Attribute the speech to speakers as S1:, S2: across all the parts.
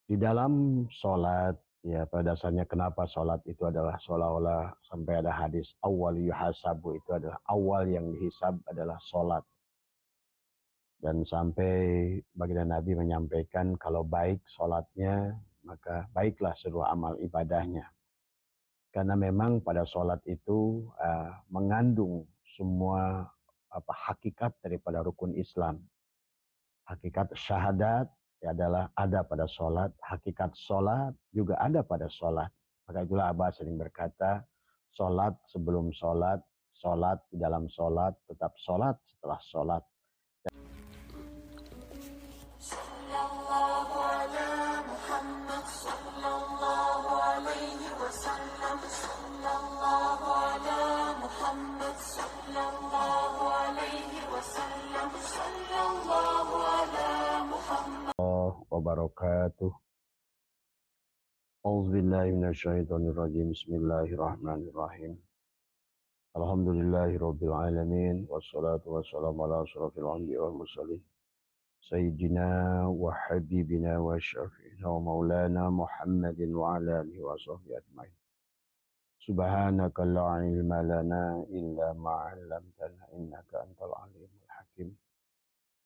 S1: Di dalam sholat, ya pada dasarnya kenapa sholat itu adalah seolah-olah sampai ada hadis awal yuhasabu, itu adalah awal yang dihisab adalah sholat. Dan sampai baginda Nabi menyampaikan kalau baik sholatnya, maka baiklah seluruh amal ibadahnya. Karena memang pada sholat itu mengandung semua hakikat daripada rukun Islam. Hakikat syahadat adalah ada pada sholat, hakikat sholat juga ada pada sholat. Maka itulah Abah sering berkata, sholat sebelum sholat di dalam sholat, tetap sholat setelah sholat.
S2: Sallallahu ala Muhammad sallallahu alaihi wasallam. Sallallahu ala Muhammad sallallahu alaihi wasallam. Sallallahu ala Muhammad
S1: Wabarakatuh. Auzubillahiminasyaitonirrajim. Bismillahirrahmanirrahim. Alhamdulillahirabbil alamin wassalatu wassalamu ala asyrofil anbiya'i wal mursalin. Sayyidina wa habibina wa syafi'ina wa maulana Muhammadin wa ala alihi wa sahbihi ajmain. Subhanaka la ilma lana illa ma 'allamtana innaka antal alimul hakim.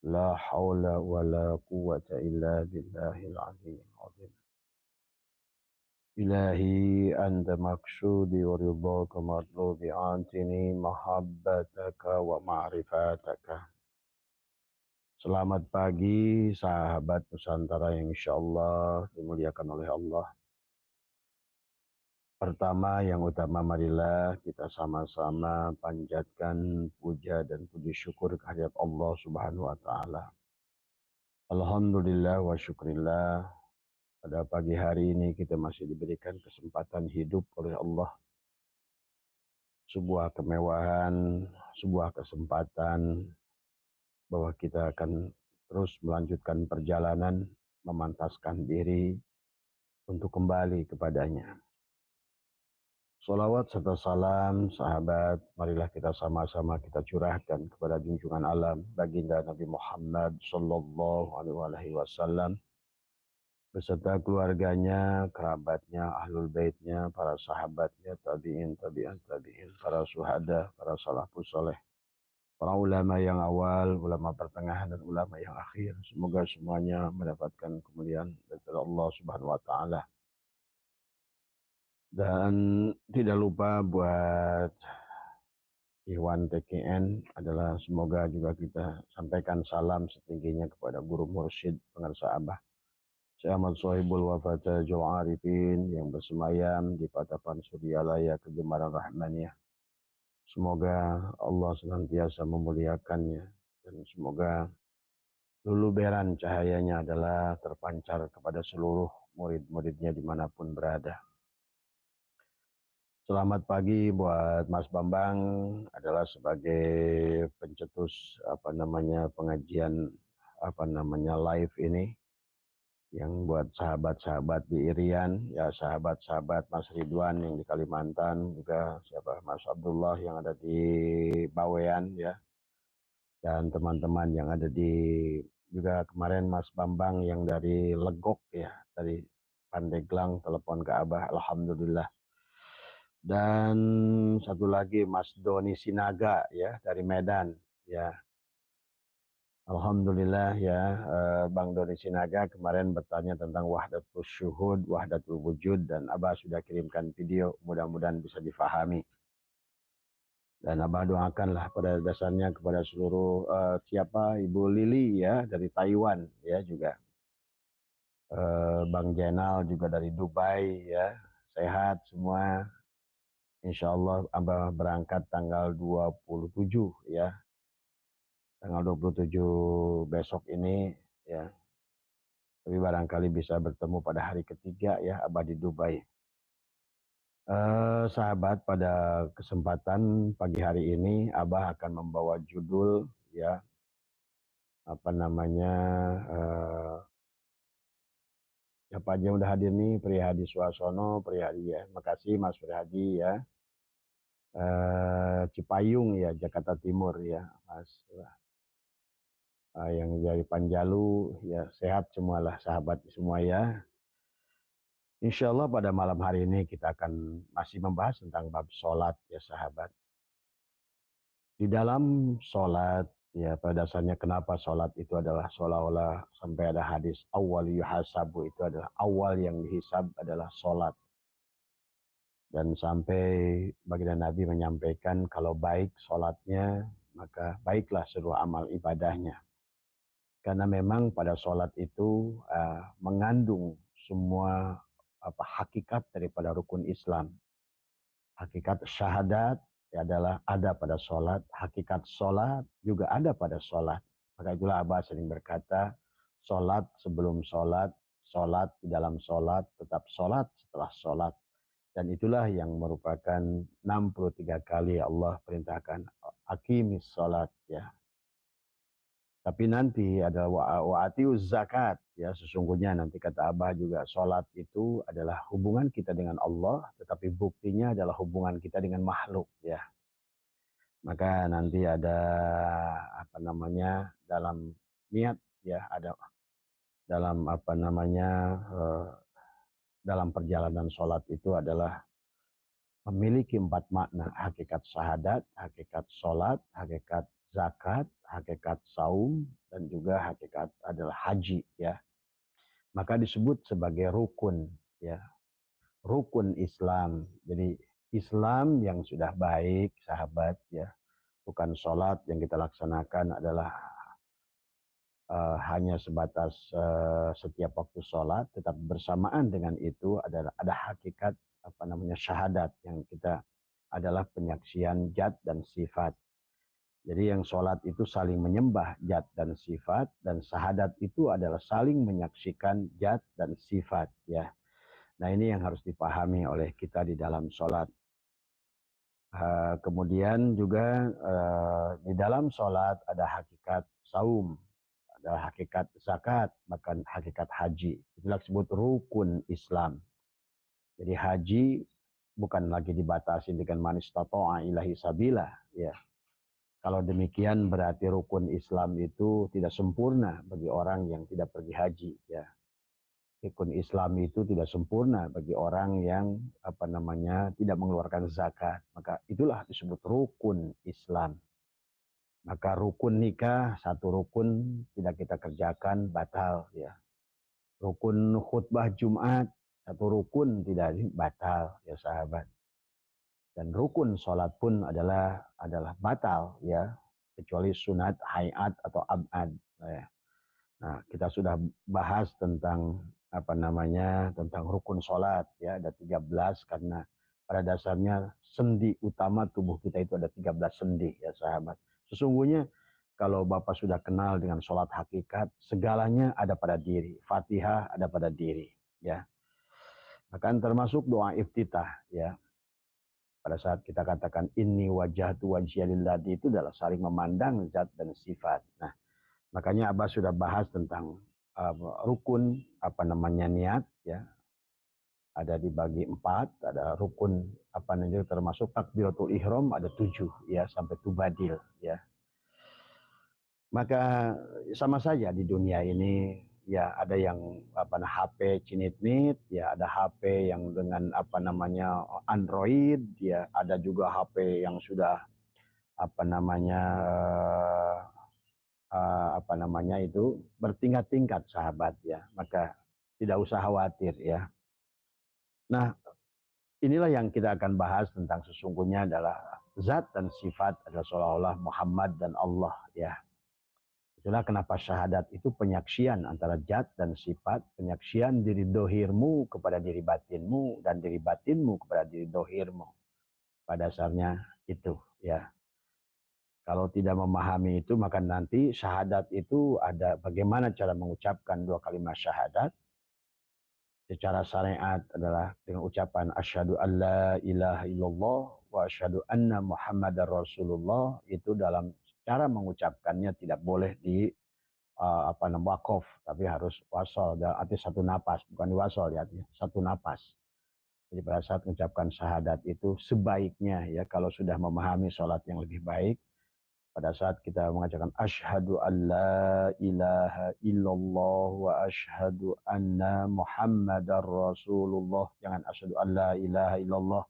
S1: La haula wa la quwwata illa billahil aliyyil azim. Ilahi anta maksudi wa ridhaka matlubi antini mahabbataka wa ma'rifataka. Selamat pagi sahabat Nusantara yang insyaallah dimuliakan oleh Allah. Pertama yang utama marilah kita sama-sama panjatkan puja dan puji syukur kehadirat Allah Subhanahu wa taala. Alhamdulillah wa syukrillah, pada pagi hari ini kita masih diberikan kesempatan hidup oleh Allah. Sebuah kemewahan, sebuah kesempatan bahwa kita akan terus melanjutkan perjalanan, memantaskan diri untuk kembali kepadanya. Salawat serta salam sahabat, marilah kita sama-sama kita curahkan kepada junjungan alam baginda Nabi Muhammad sallallahu alaihi wasallam beserta keluarganya, kerabatnya, ahlul baitnya, para sahabatnya, tabi'in, tabi'in, para syuhada, para salafus saleh, para ulama yang awal, ulama pertengahan, dan ulama yang akhir. Semoga semuanya mendapatkan kemuliaan dari Allah Subhanahu wa taala. Dan tidak lupa buat Iwan TKN adalah semoga juga kita sampaikan salam setingginya kepada guru mursyid pengarsa Abah Syekh Ahmad Sohibul Wafata Jul Arifin yang bersemayam di Patapan Suryalaya Kegemaran Rahmaniyah. Semoga Allah senantiasa memuliakannya dan semoga luluberan cahayanya adalah terpancar kepada seluruh murid-muridnya dimanapun berada. Selamat pagi buat Mas Bambang, adalah sebagai pencetus pengajian live ini, yang buat sahabat-sahabat di Irian, ya sahabat-sahabat Mas Ridwan yang di Kalimantan, juga siapa Mas Abdullah yang ada di Bawean ya, dan teman-teman yang ada di juga kemarin Mas Bambang yang dari Legok ya, dari Pandeglang telepon ke Abah, alhamdulillah. Dan satu lagi Mas Doni Sinaga ya dari Medan ya. Alhamdulillah ya, Bang Doni Sinaga kemarin bertanya tentang wahdatul syuhud, wahdatul wujud, dan Abah sudah kirimkan video, mudah-mudahan bisa difahami. Dan Abah doakanlah pada dasarnya kepada seluruh siapa Ibu Lili ya dari Taiwan ya juga. Bang Jenal juga dari Dubai ya, sehat semua. Insya Allah Abah berangkat tanggal 27 ya. Tanggal 27 besok ini ya. Tapi barangkali bisa bertemu pada hari ketiga ya Abah di Dubai. Sahabat, pada kesempatan pagi hari ini Abah akan membawa judul ya apa namanya siapa aja udah hadir nih, Prihadi Suasono, Prihadi ya. Makasih Mas Prihadi ya. Cipayung ya, Jakarta Timur ya, Mas. Yang dari Panjalu ya, sehat semualah sahabat semua ya. Insya Allah pada malam hari ini kita akan masih membahas tentang bab sholat ya sahabat. Di dalam sholat ya pada dasarnya kenapa sholat itu adalah seolah-olah sampai ada hadis awal yuhasabu itu adalah awal yang dihisab adalah sholat. Dan sampai baginda Nabi menyampaikan kalau baik sholatnya maka baiklah seluruh amal ibadahnya. Karena memang pada sholat itu mengandung semua hakikat daripada rukun Islam. Hakikat syahadat adalah ada pada sholat, hakikat sholat juga ada pada sholat. Maka itulah Abah sering berkata, sholat sebelum sholat, sholat di dalam sholat, tetap sholat setelah sholat. Dan itulah yang merupakan 63 kali Allah perintahkan, akimis sholat ya. Tapi nanti ada wa'atiuz zakat ya, sesungguhnya nanti kata Abah juga sholat itu adalah hubungan kita dengan Allah, tetapi buktinya adalah hubungan kita dengan makhluk ya. Maka nanti ada dalam niat ya, ada dalam dalam perjalanan sholat itu adalah memiliki 4 makna: hakikat syahadat, hakikat sholat, hakikat zakat, hakikat saum, dan juga hakikat adalah haji ya. Maka disebut sebagai rukun ya, rukun Islam. Jadi Islam yang sudah baik sahabat ya, bukan sholat yang kita laksanakan adalah hanya sebatas setiap waktu sholat, tetap bersamaan dengan itu ada hakikat syahadat yang kita adalah penyaksian zat dan sifat. Jadi yang sholat itu saling menyembah zat dan sifat, dan syahadat itu adalah saling menyaksikan zat dan sifat ya. Nah ini yang harus dipahami oleh kita di dalam sholat. Kemudian juga di dalam sholat ada hakikat saum, ada hakikat zakat, bahkan hakikat haji. Itulah disebut rukun Islam. Jadi haji bukan lagi dibatasi dengan man istata'a ilahi sabila ya. Kalau demikian berarti rukun Islam itu tidak sempurna bagi orang yang tidak pergi haji ya. Rukun Islam itu tidak sempurna bagi orang yang tidak mengeluarkan zakat. Maka itulah disebut rukun Islam. Maka rukun nikah, satu rukun tidak kita kerjakan, batal ya. Rukun khutbah Jumat, satu rukun tidak batal ya sahabat. Dan rukun sholat pun adalah batal ya, kecuali sunat, hayat atau abad ya. Nah, kita sudah bahas tentang tentang rukun sholat ya, ada 13 karena pada dasarnya sendi utama tubuh kita itu ada 13 sendi ya sahabat. Sesungguhnya kalau Bapak sudah kenal dengan sholat hakikat, segalanya ada pada diri. Fatihah ada pada diri ya. Bahkan termasuk doa iftitah ya. Pada saat kita katakan inni wajhatu wajhiya lilladzi, itu adalah saling memandang zat dan sifat. Nah, makanya Abah sudah bahas tentang rukun niat ya. Ada dibagi 4, ada rukun termasuk takbiratul ihram ada 7 ya sampai tubadil ya. Maka sama saja di dunia ini ya, ada yang HP cinit-nit ya, ada HP yang dengan Android ya, ada juga HP yang sudah itu bertingkat-tingkat sahabat ya. Maka tidak usah khawatir ya. Nah, inilah yang kita akan bahas tentang sesungguhnya adalah zat dan sifat adalah seolah-olah Muhammad dan Allah ya. Itulah kenapa syahadat itu penyaksian antara zat dan sifat, penyaksian diri dohirmu kepada diri batinmu, dan diri batinmu kepada diri dohirmu. Pada dasarnya itu ya. Kalau tidak memahami itu, maka nanti syahadat itu ada bagaimana cara mengucapkan 2 kalimat syahadat. Secara syariat adalah dengan ucapan asyhadu alla ilaha illallah wa asyhadu anna muhammadar rasulullah. Itu dalam cara mengucapkannya tidak boleh di wakof, tapi harus wasol, arti satu napas, bukan diwasol ya, satu napas. Jadi pada saat mengucapkan syahadat itu sebaiknya ya, kalau sudah memahami sholat yang lebih baik, pada saat kita mengajarkan asyhadu an la ilaha illallah wa asyhadu anna muhammadar rasulullah, jangan asyhadu an la ilaha illallah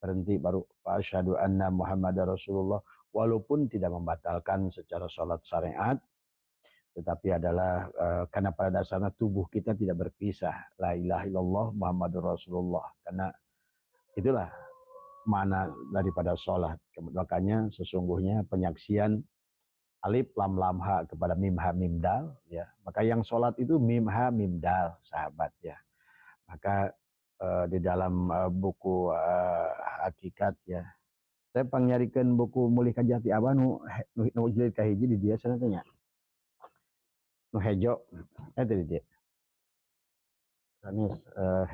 S1: berhenti baru wa asyhadu anna muhammadar rasulullah, walaupun tidak membatalkan secara sholat syariat, tetapi adalah karena pada dasarnya tubuh kita tidak berpisah la ilaha illallah muhammadur rasulullah, karena itulah mana daripada sholat. Makanya sesungguhnya penyaksian alif lam lam ha kepada mim ha mim dal, ya, maka yang sholat itu mim ha mim dal, sahabat, ya. Maka di dalam buku hakikat, ya, saya pangyarikeun buku mulih kajati apa nu jilid kahiji di dia sana tanya nu hejo di dia ini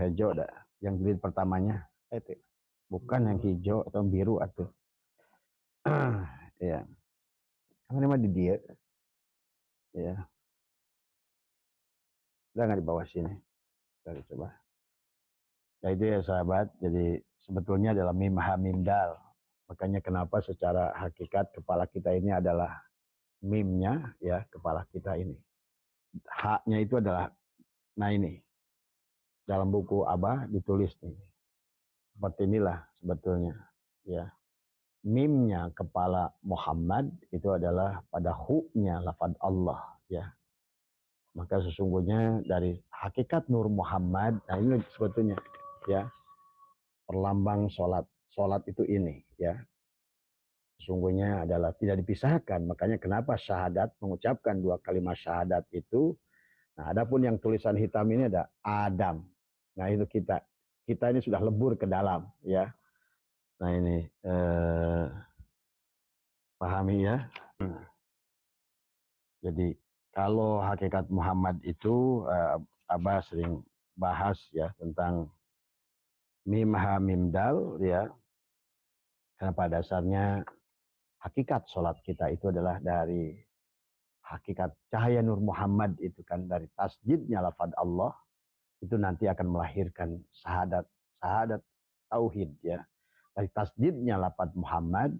S1: hejo dah yang jilid pertamanya itu bukan yang hijau atau biru atau ya ini mah di dia, ya, udah nggak di bawah sini. Kita coba. Ya itu ya sahabat, jadi sebetulnya adalah mim ha mim dal. Makanya kenapa secara hakikat kepala kita ini adalah mimnya, ya, kepala kita ini. Haknya itu adalah, nah ini, dalam buku Abah ditulis nih. Seperti inilah sebetulnya, ya. Mimnya kepala Muhammad itu adalah pada hu-nya lafaz Allah, ya. Maka sesungguhnya dari hakikat Nur Muhammad, nah ini sebetulnya, ya, perlambang sholat. Sholat itu ini, ya. Sesungguhnya adalah tidak dipisahkan. Makanya kenapa syahadat, mengucapkan 2 kalimat syahadat itu. Nah, adapun yang tulisan hitam ini ada Adam. Nah, itu kita. Kita ini sudah lebur ke dalam, ya. Nah, ini pahami, ya. Jadi kalau hakikat Muhammad itu Abah sering bahas, ya, tentang mim ha mim dal, ya. Karena pada dasarnya hakikat sholat kita itu adalah dari hakikat cahaya Nur Muhammad itu kan, dari tasjidnya lafaz Allah itu nanti akan melahirkan syahadat, syahadat tauhid, ya. Dari tasjidnya lafaz Muhammad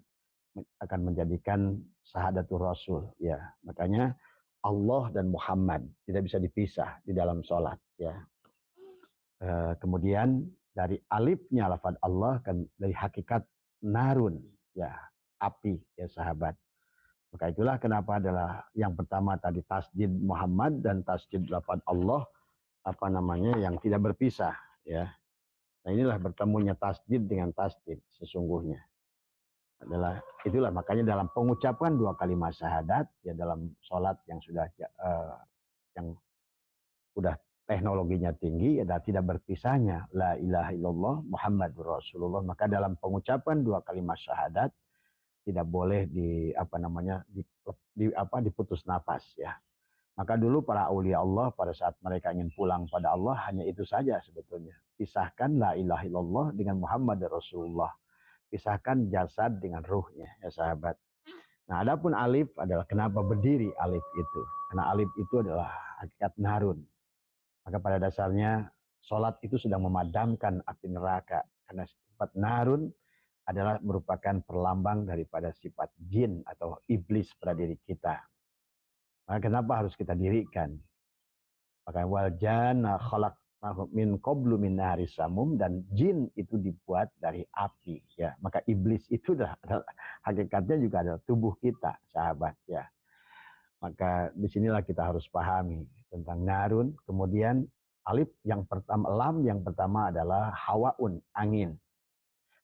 S1: akan menjadikan syahadatul rasul, ya. Makanya Allah dan Muhammad tidak bisa dipisah di dalam sholat, ya. Kemudian dari alifnya lafaz Allah kan dari hakikat narun, ya, api, ya sahabat. Maka itulah kenapa adalah yang pertama tadi tasjid Muhammad dan tasjid lafaz Allah apa namanya yang tidak berpisah, ya. Nah inilah bertemunya tasjid dengan tasjid sesungguhnya adalah itulah makanya dalam pengucapan 2 kalimat syahadat, ya, dalam sholat yang sudah yang udah teknologinya tinggi, ada tidak berpisahnya la ilaha illallah Muhammadur Rasulullah. Maka dalam pengucapan 2 kalimat syahadat tidak boleh diputus nafas, ya. Maka dulu para aulia Allah pada saat mereka ingin pulang pada Allah hanya itu saja sebetulnya. Pisahkan la ilaha illallah dengan Muhammad Rasulullah. Pisahkan jasad dengan ruhnya, ya sahabat. Nah, adapun alif adalah kenapa berdiri alif itu. Karena alif itu adalah hakikat narun. Maka pada dasarnya sholat itu sedang memadamkan api neraka. Karena sifat narun adalah merupakan perlambang daripada sifat jin atau iblis pada diri kita. Maka kenapa harus kita dirikan? Maka wal jana khalaqnahu min qablu min nari samum, dan jin itu dibuat dari api, ya. Maka iblis itu adalah hakikatnya juga adalah tubuh kita, sahabat, ya. Maka disinilah kita harus pahami tentang narun. Kemudian alif yang pertama, lam yang pertama adalah hawaun, angin.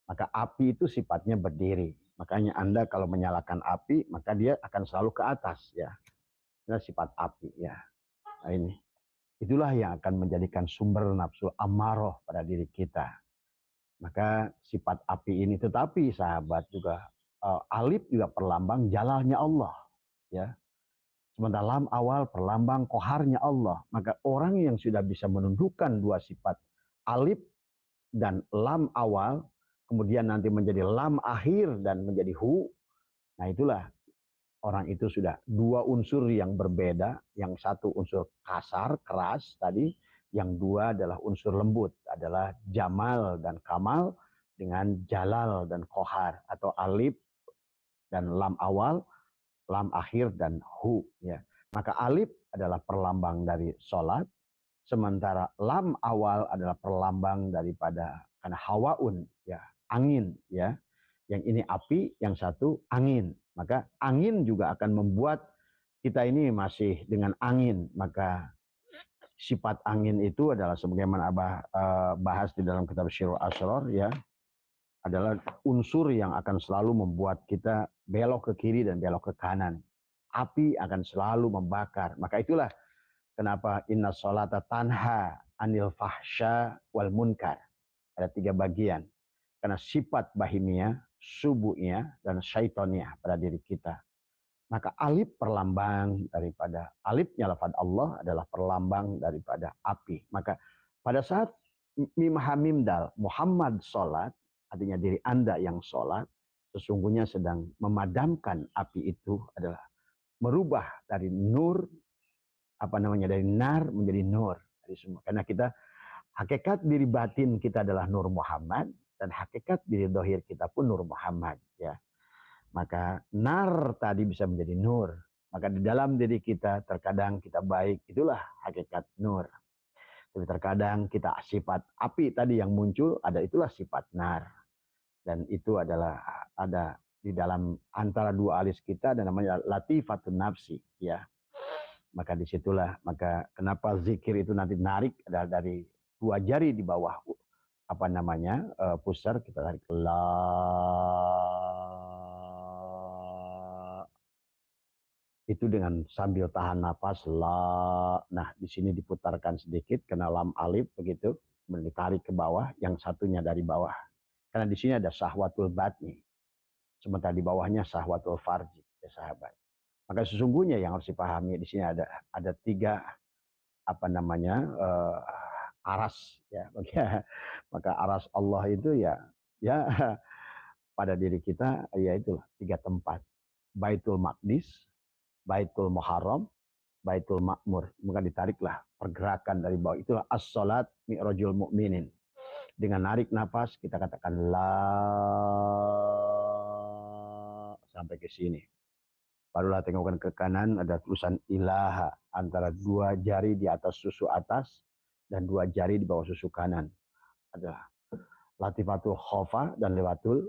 S1: Maka api itu sifatnya berdiri. Makanya Anda kalau menyalakan api, maka dia akan selalu ke atas, ya. Ini sifat api, ya. Nah ini. Itulah yang akan menjadikan sumber nafsu amarah pada diri kita. Maka sifat api ini, tetapi sahabat juga alif juga perlambang jalalnya Allah, ya. Sementara lam awal perlambang koharnya Allah. Maka orang yang sudah bisa menundukkan 2 sifat alif dan lam awal, kemudian nanti menjadi lam akhir dan menjadi hu, nah itulah orang itu sudah 2 unsur yang berbeda. Yang satu unsur kasar, keras tadi. Yang 2 adalah unsur lembut. Adalah jamal dan kamal dengan jalal dan kohar. Atau alif dan lam awal lam akhir dan hu ya. Maka alif adalah perlambang dari sholat, sementara lam awal adalah perlambang daripada karena hawaun ya, angin ya. Yang ini api, yang satu angin. Maka angin juga akan membuat kita ini masih dengan angin. Maka sifat angin itu adalah sebagaimana Abah bahas di dalam kitab Syirul Asror ya, adalah unsur yang akan selalu membuat kita belok ke kiri dan belok ke kanan. Api akan selalu membakar. Maka itulah kenapa inna sholata tanha anil fahsya wal munkar. Ada 3 bagian. Karena sifat bahimia, subuhnya, dan syaitonnya pada diri kita. Maka alif perlambang daripada, alifnya lafaz Allah adalah perlambang daripada api. Maka pada saat mim hamim dal Muhammad sholat, artinya diri Anda yang sholat, sesungguhnya sedang memadamkan api itu adalah merubah dari nur, dari nar menjadi nur. Dari semua. Karena kita, hakikat diri batin kita adalah Nur Muhammad, dan hakikat diri dohir kita pun Nur Muhammad. Ya. Maka nar tadi bisa menjadi nur. Maka di dalam diri kita terkadang kita baik, itulah hakikat nur. Tapi terkadang kita sifat api tadi yang muncul, ada itulah sifat nar. Dan itu adalah ada di dalam antara 2 alis kita, dan namanya latifatun nafsi. Ya. Maka disitulah, maka kenapa zikir itu nanti narik adalah dari 2 jari di bawah pusar, kita tarik la, itu dengan sambil tahan nafas la. Nah, di sini diputarkan sedikit kena lam alif begitu, ditarik ke bawah, yang satunya dari bawah. Karena di sini ada syahwatul batni, sementara di bawahnya syahwatul farji, ya sahabat. Maka sesungguhnya yang harus dipahami di sini ada 3 aras ya. Maka aras Allah itu ya pada diri kita, yaitu 3 tempat. Baitul Maqdis, Baitul Muharram, Baitul Makmur. Maka ditariklah pergerakan dari bawah. Itulah as-salat mi'rajul mu'minin. Dengan narik nafas kita katakan la sampai ke sini. Barulah tengokkan ke kanan, ada tulisan ilaha antara 2 jari di atas susu atas dan 2 jari di bawah susu kanan. Ada latifatul khofa dan lewatul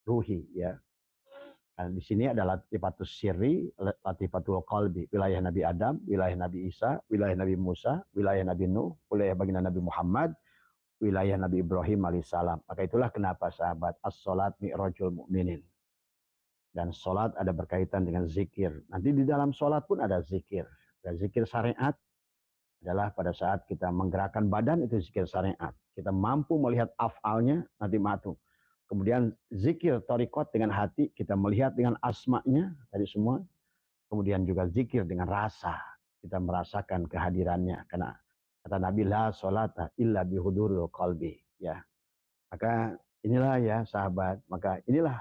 S1: ruhi ya. Nah, di sini adalah latifatul sirri, latifatul qalbi, wilayah Nabi Adam, wilayah Nabi Isa, wilayah Nabi Musa, wilayah Nabi Nuh, wilayah baginda Nabi Muhammad, wilayah Nabi Ibrahim alaihissalam. Maka itulah kenapa sahabat as-salat mi'rajul mu'minin. Dan sholat ada berkaitan dengan zikir. Nanti di dalam sholat pun ada zikir. Dan zikir syariat adalah pada saat kita menggerakkan badan, itu zikir syariat. Kita mampu melihat afalnya, nanti matu. Kemudian zikir torikot dengan hati, kita melihat dengan asma'nya tadi semua. Kemudian juga zikir dengan rasa, kita merasakan kehadirannya. Karena kata Nabi, la sholata illa bihudurul qalbi. Ya. Maka inilah ya sahabat, maka inilah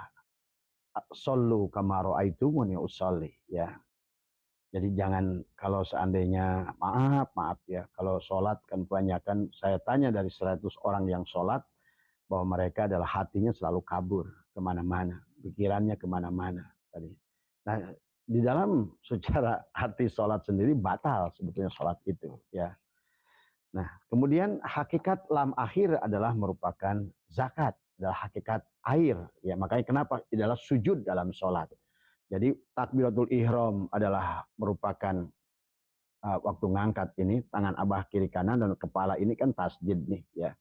S1: sallu kama ra'aitumuni usolli ya. Jadi jangan kalau seandainya maaf ya, kalau sholat kan kebanyakan saya tanya dari 100 orang yang sholat bahwa mereka adalah hatinya selalu kabur kemana-mana, pikirannya kemana-mana tadi. Nah di dalam secara hati sholat sendiri batal sebetulnya sholat itu ya. Nah kemudian hakikat lam akhir adalah merupakan zakat, adalah hakikat air ya, makanya kenapa adalah sujud dalam sholat. Jadi takbiratul ihram adalah merupakan waktu ngangkat ini tangan abah kiri kanan dan kepala ini kan tasjid nih ya,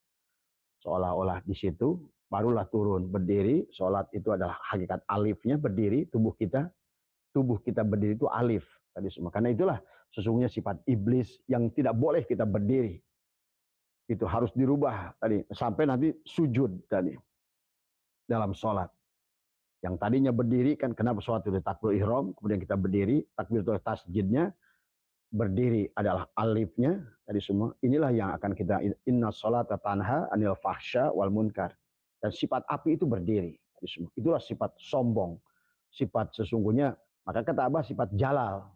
S1: seolah-olah di situ barulah turun berdiri. Sholat itu adalah hakikat alifnya berdiri, tubuh kita berdiri itu alif tadi semua. Karena itulah sesungguhnya sifat iblis yang tidak boleh kita berdiri itu harus dirubah tadi sampai nanti sujud tadi dalam sholat. Yang tadinya berdiri kan kenapa sholat itu takbir ihram, kemudian kita berdiri, takbir itu tasjidnya berdiri adalah alifnya tadi semua. Inilah yang akan kita inna sholata tanha anil fahsya wal munkar. Dan sifat api itu berdiri tadi semua. Itulah sifat sombong. Sifat sesungguhnya, maka kata Abah sifat jalal.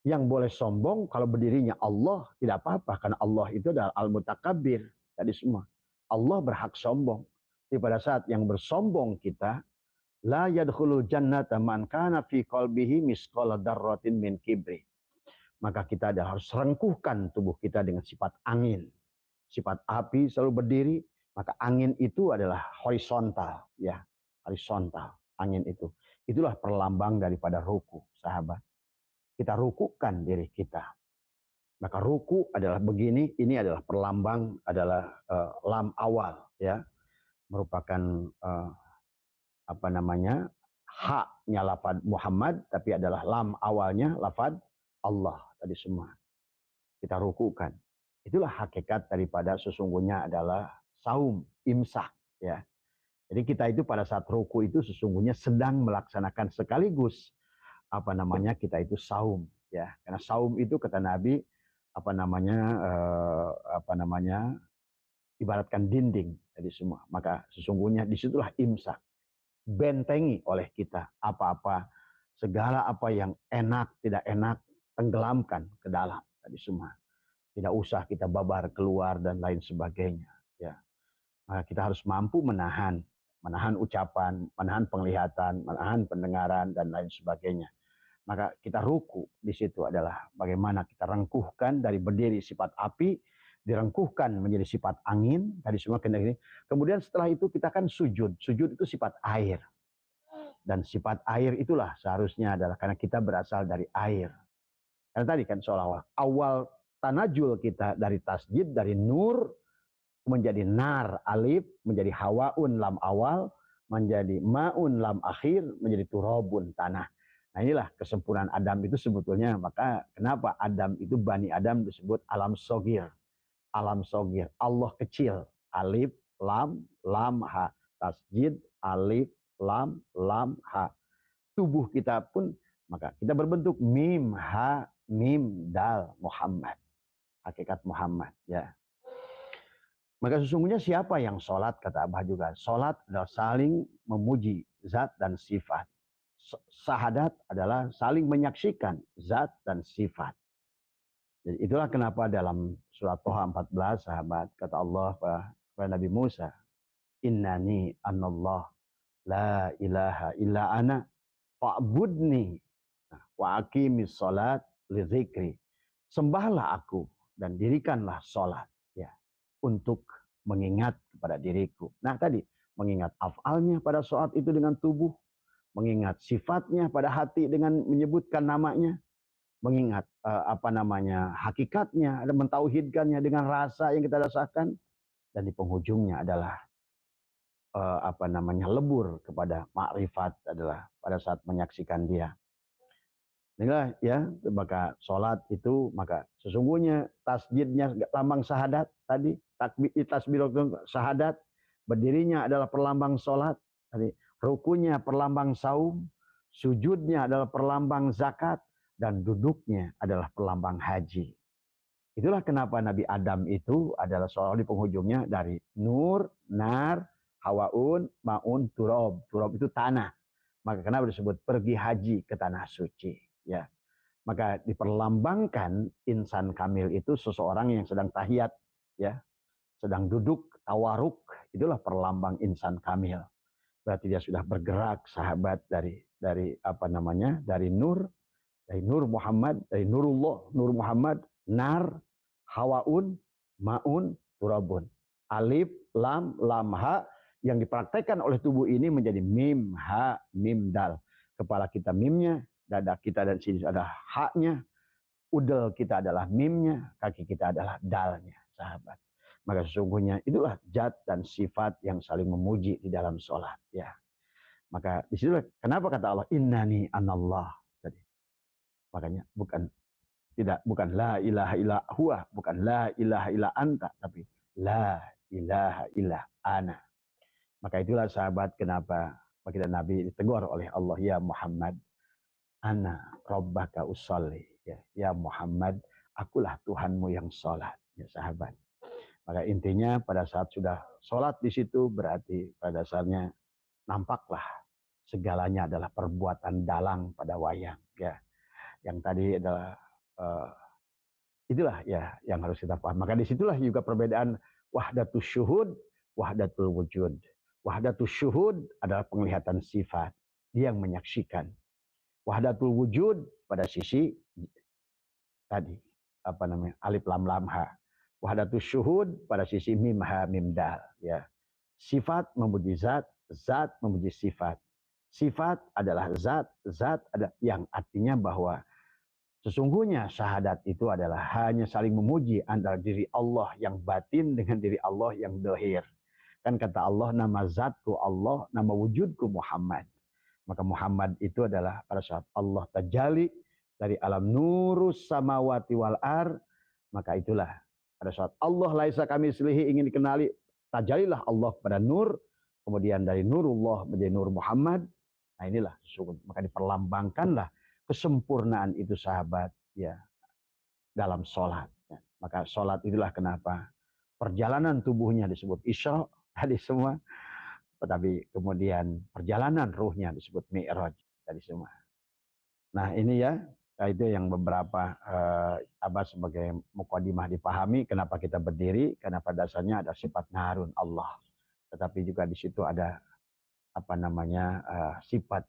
S1: Yang boleh sombong kalau berdirinya Allah tidak apa-apa karena Allah itu adalah al-mutakabbir tadi semua. Allah berhak sombong. Jadi pada saat yang bersombong kita La yadkhulul jannata man kana fi qalbihi misqala dzarratin min kibri. Maka kita harus rengkuhkan tubuh kita dengan sifat angin. Sifat api selalu berdiri, maka angin itu adalah horizontal, ya, horizontal. Angin itu, itulah perlambang daripada ruku, sahabat. Kita rukukan diri kita. Maka ruku adalah begini, ini adalah perlambang, adalah lam awal, ya, merupakan apa namanya, haknya lafaz Muhammad, tapi adalah lam awalnya lafaz Allah tadi semua. Kita rukukan. Itulah hakikat daripada sesungguhnya adalah saum, imsak, ya. Jadi kita itu pada saat ruku itu sesungguhnya sedang melaksanakan sekaligus apa namanya, kita itu saum, ya. Karena saum itu kata Nabi apa namanya ibaratkan dinding tadi semua. Maka sesungguhnya disitulah imsak, bentengi oleh kita apa-apa, segala apa yang enak tidak enak, tenggelamkan ke dalam tadi semua. Tidak usah kita babar keluar dan lain sebagainya, ya. Maka kita harus mampu menahan ucapan, menahan penglihatan, menahan pendengaran dan lain sebagainya. Maka kita ruku di situ adalah bagaimana kita rengkuhkan dari berdiri sifat api, direngkuhkan menjadi sifat angin, tadi semua kena ini. Kemudian setelah itu kita kan sujud. Sujud itu sifat air. Dan sifat air itulah seharusnya adalah karena kita berasal dari air. Karena tadi kan seolah-olah awal tanajul kita dari tasjid, dari nur menjadi nar alif, menjadi hawaun lam awal, menjadi maun lam akhir, menjadi turabun tanah. Nah inilah kesempurnaan Adam itu sebetulnya. Maka kenapa Adam itu, Bani Adam disebut alam sogir. Alam sogir, Allah kecil. Alif, lam, ha. Tasjid, alif, lam, ha. Tubuh kita pun, maka kita berbentuk mim, ha, mim, dal, Muhammad. Hakikat Muhammad, ya. Maka sesungguhnya siapa yang sholat, kata Abah juga, sholat adalah saling memuji zat dan sifat. Syahadat adalah saling menyaksikan zat dan sifat. Jadi itulah kenapa dalam surat Toha 14, sahabat, kata Allah kepada Nabi Musa, Innani anallah la ilaha illa ana fa'budni wa aqimis sholat li dzikri. Sembahlah aku dan dirikanlah sholat, ya, untuk mengingat kepada diriku. Nah tadi, mengingat afalnya pada saat itu dengan tubuh, mengingat sifatnya pada hati dengan menyebutkan namanya, mengingat hakikatnya, dan mentauhidkannya dengan rasa yang kita rasakan, dan di penghujungnya adalah lebur kepada makrifat adalah pada saat menyaksikan dia. Inilah, ya, maka sholat itu, maka sesungguhnya tasjidnya lambang syahadat tadi, tasbiratul syahadat, berdirinya adalah perlambang sholat tadi, rukunya perlambang saum, sujudnya adalah perlambang zakat, dan duduknya adalah perlambang haji. Itulah kenapa Nabi Adam itu adalah seolah di penghujungnya dari nur, nar, hawaun, maun, turab. Turab itu tanah. Maka kenapa disebut pergi haji ke tanah suci, ya. Maka diperlambangkan insan kamil itu seseorang yang sedang tahiyat, ya, sedang duduk tawaruk, itulah perlambang insan kamil. Berarti dia sudah bergerak, sahabat, dari nur Muhammad, dari nurullah, nur Muhammad, nar, hawaun, maun, turabun. Alif, lam, ha, yang dipraktekkan oleh tubuh ini menjadi mim, ha, mim, dal. Kepala kita mimnya, dada kita dan sini ada haknya, udel kita adalah mimnya, kaki kita adalah dalnya, sahabat. Maka sesungguhnya itulah zat dan sifat yang saling memuji di dalam sholat, ya. Maka disitulah kenapa kata Allah innani anallah tadi. Makanya bukan la ilaha illa huwa, bukan la ilaha illa anta, tapi la ilaha illa ana. Maka itulah, sahabat, kenapa baginda Nabi ditegur oleh Allah, ya Muhammad, ana rabbaka usolli, ya Muhammad, akulah Tuhanmu yang sholat, ya sahabat. Maka intinya pada saat sudah sholat di situ berarti pada dasarnya nampaklah segalanya adalah perbuatan dalang pada wayang, ya. Yang tadi adalah itulah, ya, yang harus kita paham. Maka disitulah juga perbedaan wahdatul syuhud, wahdatul wujud. Wahdatul syuhud adalah penglihatan sifat, dia yang menyaksikan. Wahdatul wujud pada sisi tadi alif lam lam ha. Wahdatul syuhud pada sisi mim ha mim dal, ya. Sifat memuji zat, zat memuji sifat. Sifat adalah zat, zat ada yang artinya bahwa sesungguhnya syahadat itu adalah hanya saling memuji antara diri Allah yang batin dengan diri Allah yang dohir. Kan kata Allah, nama zatku Allah, nama wujudku Muhammad. Maka Muhammad itu adalah pada saat Allah tajalli dari alam nurus samawati wal ar, maka itulah pada saat Allah laisa kamitslihi ingin dikenali, tajalilah Allah pada nur, kemudian dari nurullah menjadi nur Muhammad. Nah inilah maka diperlambangkanlah kesempurnaan itu sahabat ya dalam sholat. Maka sholat itulah kenapa perjalanan tubuhnya disebut Isra tadi semua, tetapi kemudian perjalanan ruhnya disebut Mi'raj tadi semua. Nah ini ya, itu yang beberapa sebagai mukadimah dipahami kenapa kita berdiri, karena pada dasarnya ada sifat narun Allah. Tetapi juga di situ ada sifat,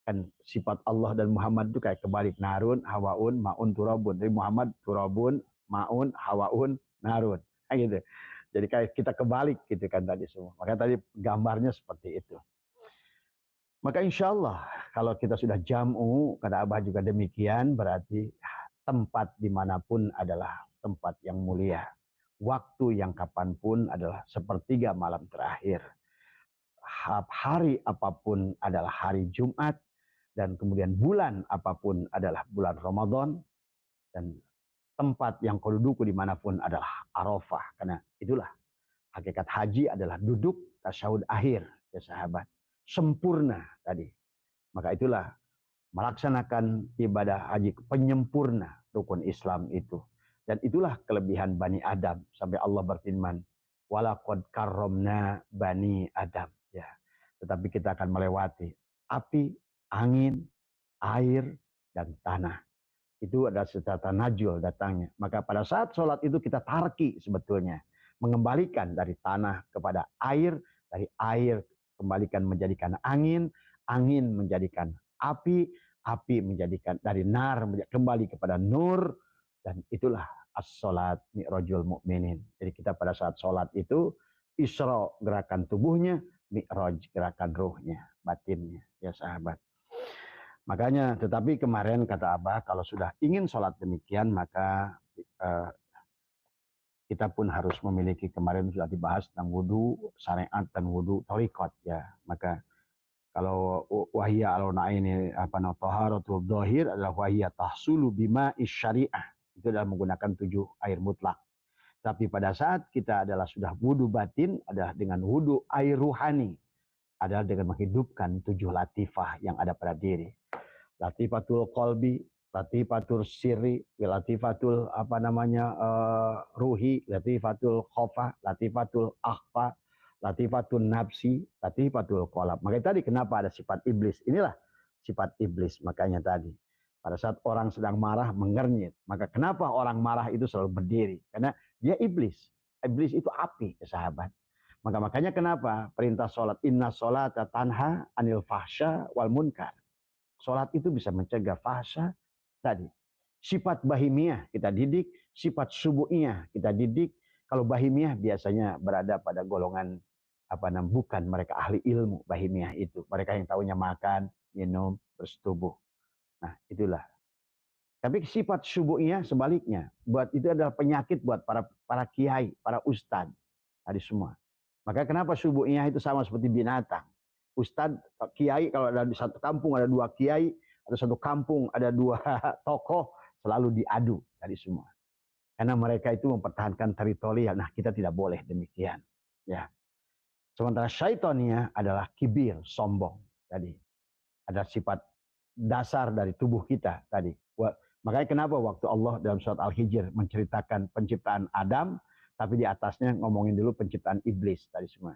S1: kan sifat Allah dan Muhammad itu kayak kebalik, narun, hawaun, maun, turabun. Jadi Muhammad turabun, maun, hawaun, narun. Kayak gitu. Jadi kayak kita kebalik gitu kan tadi semua. Makanya tadi gambarnya seperti itu. Maka insya Allah kalau kita sudah jam'u, kata Abah juga demikian, berarti tempat dimanapun adalah tempat yang mulia. Waktu yang kapanpun adalah sepertiga malam terakhir. Hari apapun adalah hari Jumat, dan kemudian bulan apapun adalah bulan Ramadan, dan tempat yang kau duduku dimanapun adalah Arafah. Karena itulah hakikat haji adalah duduk tasyahud akhir ya sahabat. Sempurna tadi. Maka itulah melaksanakan ibadah haji penyempurna rukun Islam itu. Dan itulah kelebihan Bani Adam. Sampai Allah berfirman, walaqad karramna Bani Adam. Ya. Tetapi kita akan melewati api, angin, air, dan tanah. Itu adalah secara najul datangnya. Maka pada saat sholat itu kita tarki sebetulnya. Mengembalikan dari tanah kepada air, dari air kembalikan menjadikan angin, angin menjadikan api, api menjadikan dari nar kembali kepada nur, dan itulah as-sholat mi'rajul mu'minin. Jadi kita pada saat sholat itu, Isra gerakan tubuhnya, Mi'raj gerakan ruhnya, batinnya, ya sahabat. Makanya, tetapi kemarin kata Abah, kalau sudah ingin sholat demikian, maka kita pun harus memiliki, kemarin sudah dibahas tentang wudhu, syariat dan wudhu thariqat ya. Maka kalau wahiyya alona ini taharatul dhahir adalah wahiyya tahsulu bima syariah. Itu adalah menggunakan 7 air mutlak. Tapi pada saat kita adalah sudah wudhu batin, adalah dengan wudhu air ruhani, adalah dengan menghidupkan 7 latifah yang ada pada diri. Latifatul qalbi, latifatul sirri, latifatul ruhi, latifatul khofa, latifatul akhfa, latifatul nafsi, latifatul qalab. Makanya tadi kenapa ada sifat iblis? Inilah sifat iblis. Makanya tadi pada saat orang sedang marah mengernyit, maka kenapa orang marah itu selalu berdiri? Karena dia iblis. Iblis itu api, ya sahabat. Makanya kenapa perintah sholat, inna sholata tanha anil fahsya wal munkar. Sholat itu bisa mencegah fahsya tadi. Sifat bahimiyah kita didik, sifat subuhiyah kita didik. Kalau bahimiyah biasanya berada pada golongan bukan mereka ahli ilmu bahimiyah itu. Mereka yang tahunya makan, minum, bersetubuh. Nah itulah. Tapi sifat subuhiyah sebaliknya. Buat itu adalah penyakit buat para kiai, para ustadz. Tadi semua. Maka kenapa subuhiyah itu sama seperti binatang. Ustadz, kiai, kalau ada di satu kampung ada 2 kiai, ada satu kampung ada 2 tokoh, selalu diadu tadi semua. Karena mereka itu mempertahankan teritori. Nah kita tidak boleh demikian. Ya. Sementara syaitannya adalah kibir, sombong. Tadi ada sifat dasar dari tubuh kita tadi. Makanya kenapa waktu Allah dalam surat Al-Hijr menceritakan penciptaan Adam, tapi di atasnya ngomongin dulu penciptaan iblis tadi semua.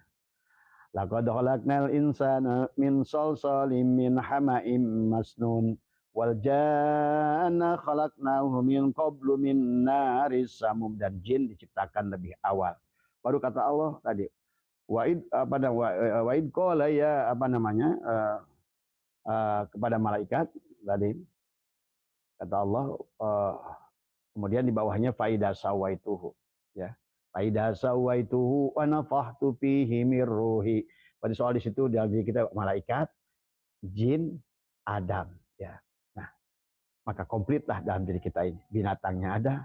S1: Laqad khalaqnal insana min salsalin min hama'im masnun wal janna khalaqnahu min qablu min naris samum. Dan jin diciptakan lebih awal. Baru kata Allah tadi, Wa'id qala ya kepada malaikat tadi kata Allah, kemudian di bawahnya faida sawaituhu, ya. Faida sawaituhu wa nafakhtu fihi mir ruhi. Pada soal di situ dalam diri kita malaikat, jin, Adam, ya. Nah, maka komplitlah dalam diri kita ini. Binatangnya ada,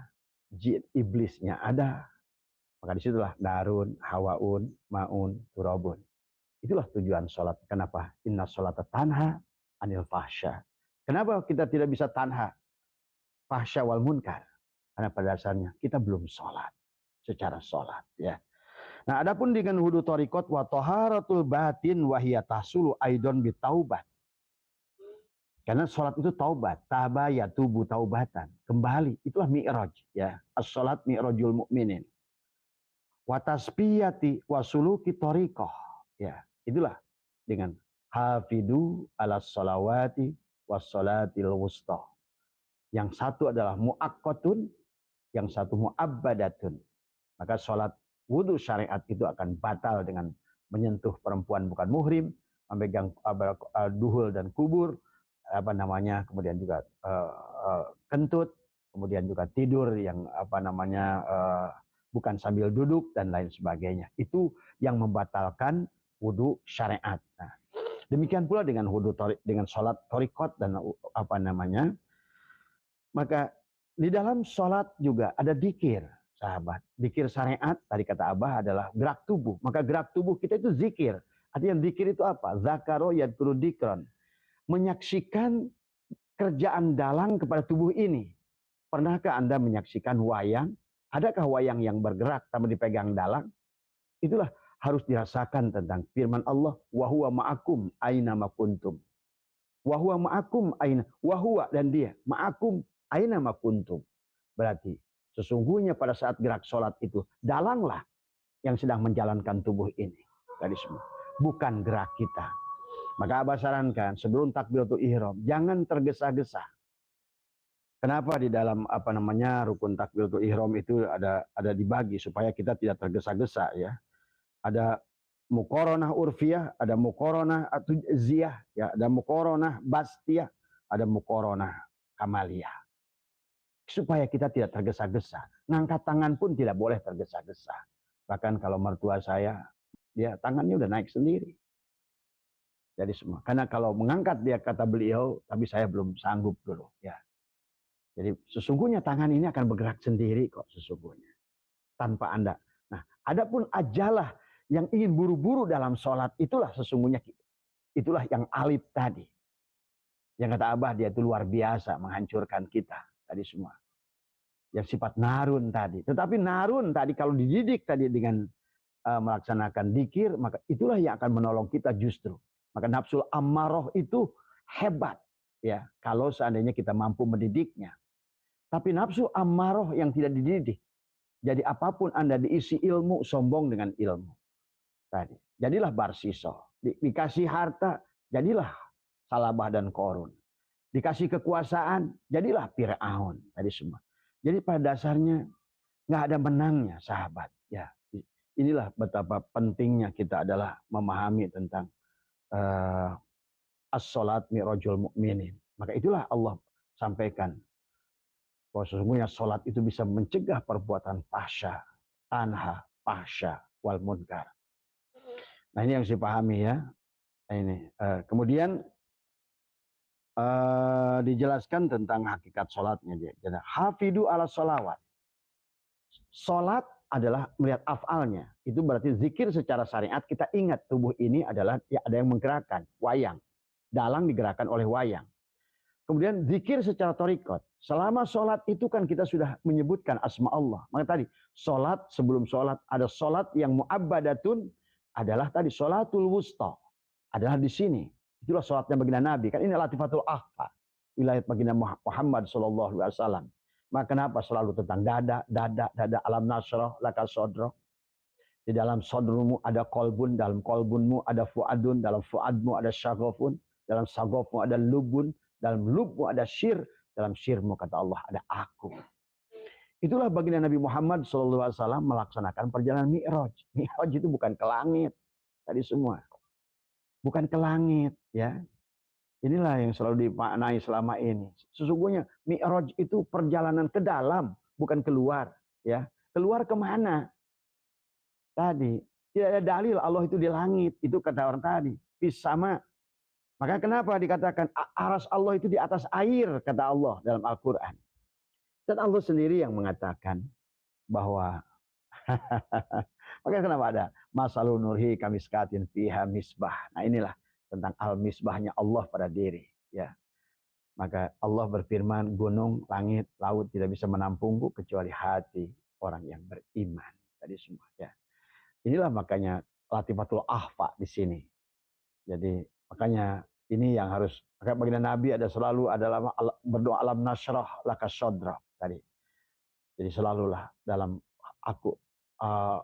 S1: jin, iblisnya ada. Maka disitulah darun, hawaun, maun, turabun. Itulah tujuan sholat. Kenapa? Inna sholata tanha anil fahsya. Kenapa kita tidak bisa tanha fahsya wal munkar? Karena pada dasarnya kita belum sholat secara sholat, ya. Nah, adapun dengan hudu torikot wa taharatul batin wahiyya tahsulu aidon bitaubat. Karena sholat itu taubat, taba ya tubuh taubatan, kembali. Itulah mi'raj, ya. As-sholat mi'rajul mu'minin. Wa tasbiyati wa suluki tariqah, ya. Itulah dengan hafidu ala sholawati was sholatil wusta. Yang satu adalah muakkatun, yang satu muabbadatun. Maka sholat wudhu syariat itu akan batal dengan menyentuh perempuan bukan muhrim, memegang duhul dan kubur, kemudian juga kentut, kemudian juga tidur yang bukan sambil duduk dan lain sebagainya. Itu yang membatalkan wudhu syariat. Nah, demikian pula dengan wudhu dengan sholat torikot dan maka di dalam sholat juga ada dzikir, sahabat. Dzikir syariat, tadi kata Abah adalah gerak tubuh. Maka gerak tubuh kita itu zikir. Artinya dzikir itu apa? Zakaro yadkuru dzikran. Menyaksikan kerjaan dalang kepada tubuh ini. Pernahkah Anda menyaksikan wayang? Adakah wayang yang bergerak tanpa dipegang dalang? Itulah harus dirasakan tentang firman Allah, wa huwa ma'akum aina ma kuntum. Wa huwa ma'akum aina, wa huwa dan dia ma'akum aina ma kuntum. Berarti sesungguhnya pada saat gerak sholat itu dalanglah yang sedang menjalankan tubuh ini. Tadi semua, bukan gerak kita. Maka Abah sarankan sebelum takbiratul ihram jangan tergesa-gesa. Kenapa di dalam rukun takbiratul ihram itu ada dibagi supaya kita tidak tergesa-gesa, ya. Ada muqaranah urfiyah, ada muqaranah atuziyah, ya, ada muqaranah bastiyah, ada muqaranah kamaliyah. Supaya kita tidak tergesa-gesa. Ngangkat tangan pun tidak boleh tergesa-gesa. Bahkan kalau mertua saya, dia tangannya udah naik sendiri. Jadi semua. Karena kalau mengangkat dia kata beliau, tapi saya belum sanggup dulu, ya. Jadi sesungguhnya tangan ini akan bergerak sendiri kok sesungguhnya. Tanpa Anda. Nah, adapun ajalah yang ingin buru-buru dalam sholat, itulah sesungguhnya. Itulah yang alif tadi. Yang kata Abah, dia itu luar biasa menghancurkan kita. Tadi semua. Yang sifat narun tadi. Tetapi narun tadi kalau dididik tadi dengan melaksanakan dzikir, maka itulah yang akan menolong kita justru. Maka nafsul ammaroh itu hebat, ya, kalau seandainya kita mampu mendidiknya. Tapi nafsu ammaroh yang tidak dididik, jadi apapun Anda diisi ilmu, sombong dengan ilmu. Tadi, jadilah barsiso. Dikasih harta, jadilah Salabah dan Korun. Dikasih kekuasaan, jadilah Fir'aun. Tadi semua. Jadi pada dasarnya nggak ada menangnya, sahabat. Ya, inilah betapa pentingnya kita adalah memahami tentang as-sholat mi'rajul mu'minin. Maka itulah Allah sampaikan bahwa sesungguhnya sholat itu bisa mencegah perbuatan fahsya, tanha, fahsya, wal munkar. Nah, ini yang saya pahami, ya. Nah, ini kemudian dijelaskan tentang hakikat sholatnya. Jadi hafidu ala sholawat. Sholat adalah melihat afalnya. Itu berarti zikir secara syariat kita ingat tubuh ini adalah ya, ada yang menggerakkan, wayang. Dalang digerakkan oleh wayang. Kemudian zikir secara torikot. Selama sholat itu kan kita sudah menyebutkan asma Allah. Maka tadi sholat sebelum sholat ada sholat yang mu'abbadatun adalah tadi sholatul wusta. Adalah di sini. Itulah sholatnya baginda Nabi. Kan ini latifatul akhfa. Wilayah baginda Muhammad SAW. Maka kenapa selalu tentang dada, alam nasroh, laka sodroh. Di dalam sodrumu ada kolbun, dalam kolbunmu ada fuadun, dalam fuadmu ada syagofun, dalam syagofmu ada lubun, dalam lubmu ada syir, dalam syirmu kata Allah ada aku. Itulah baginda Nabi Muhammad SAW melaksanakan perjalanan Mi'raj. Mi'raj itu bukan ke langit. tadi semua. Bukan ke langit, ya. Inilah yang selalu dimaknai selama ini. Sesungguhnya Mi'raj itu perjalanan ke dalam, bukan keluar, ya. Keluar kemana? Tadi tidak ada dalil Allah itu di langit, itu kata orang tadi. Fis sama. Maka kenapa dikatakan aras Allah itu di atas air, kata Allah dalam Al-Quran. Dan Allah sendiri yang mengatakan bahwa maka kenapa ada masalun nurhi kamiskatin fiha misbah. Nah inilah tentang al-misbahnya Allah pada diri, ya. Maka Allah berfirman, gunung, langit, laut tidak bisa menampungku kecuali hati orang yang beriman. Tadi semua, ya. Inilah makanya latifatul ahfa di sini. Jadi makanya ini yang harus, maka baginda Nabi ada selalu adalah berdoa alam nasrah laka sodra tadi. Jadi selalulah dalam aku.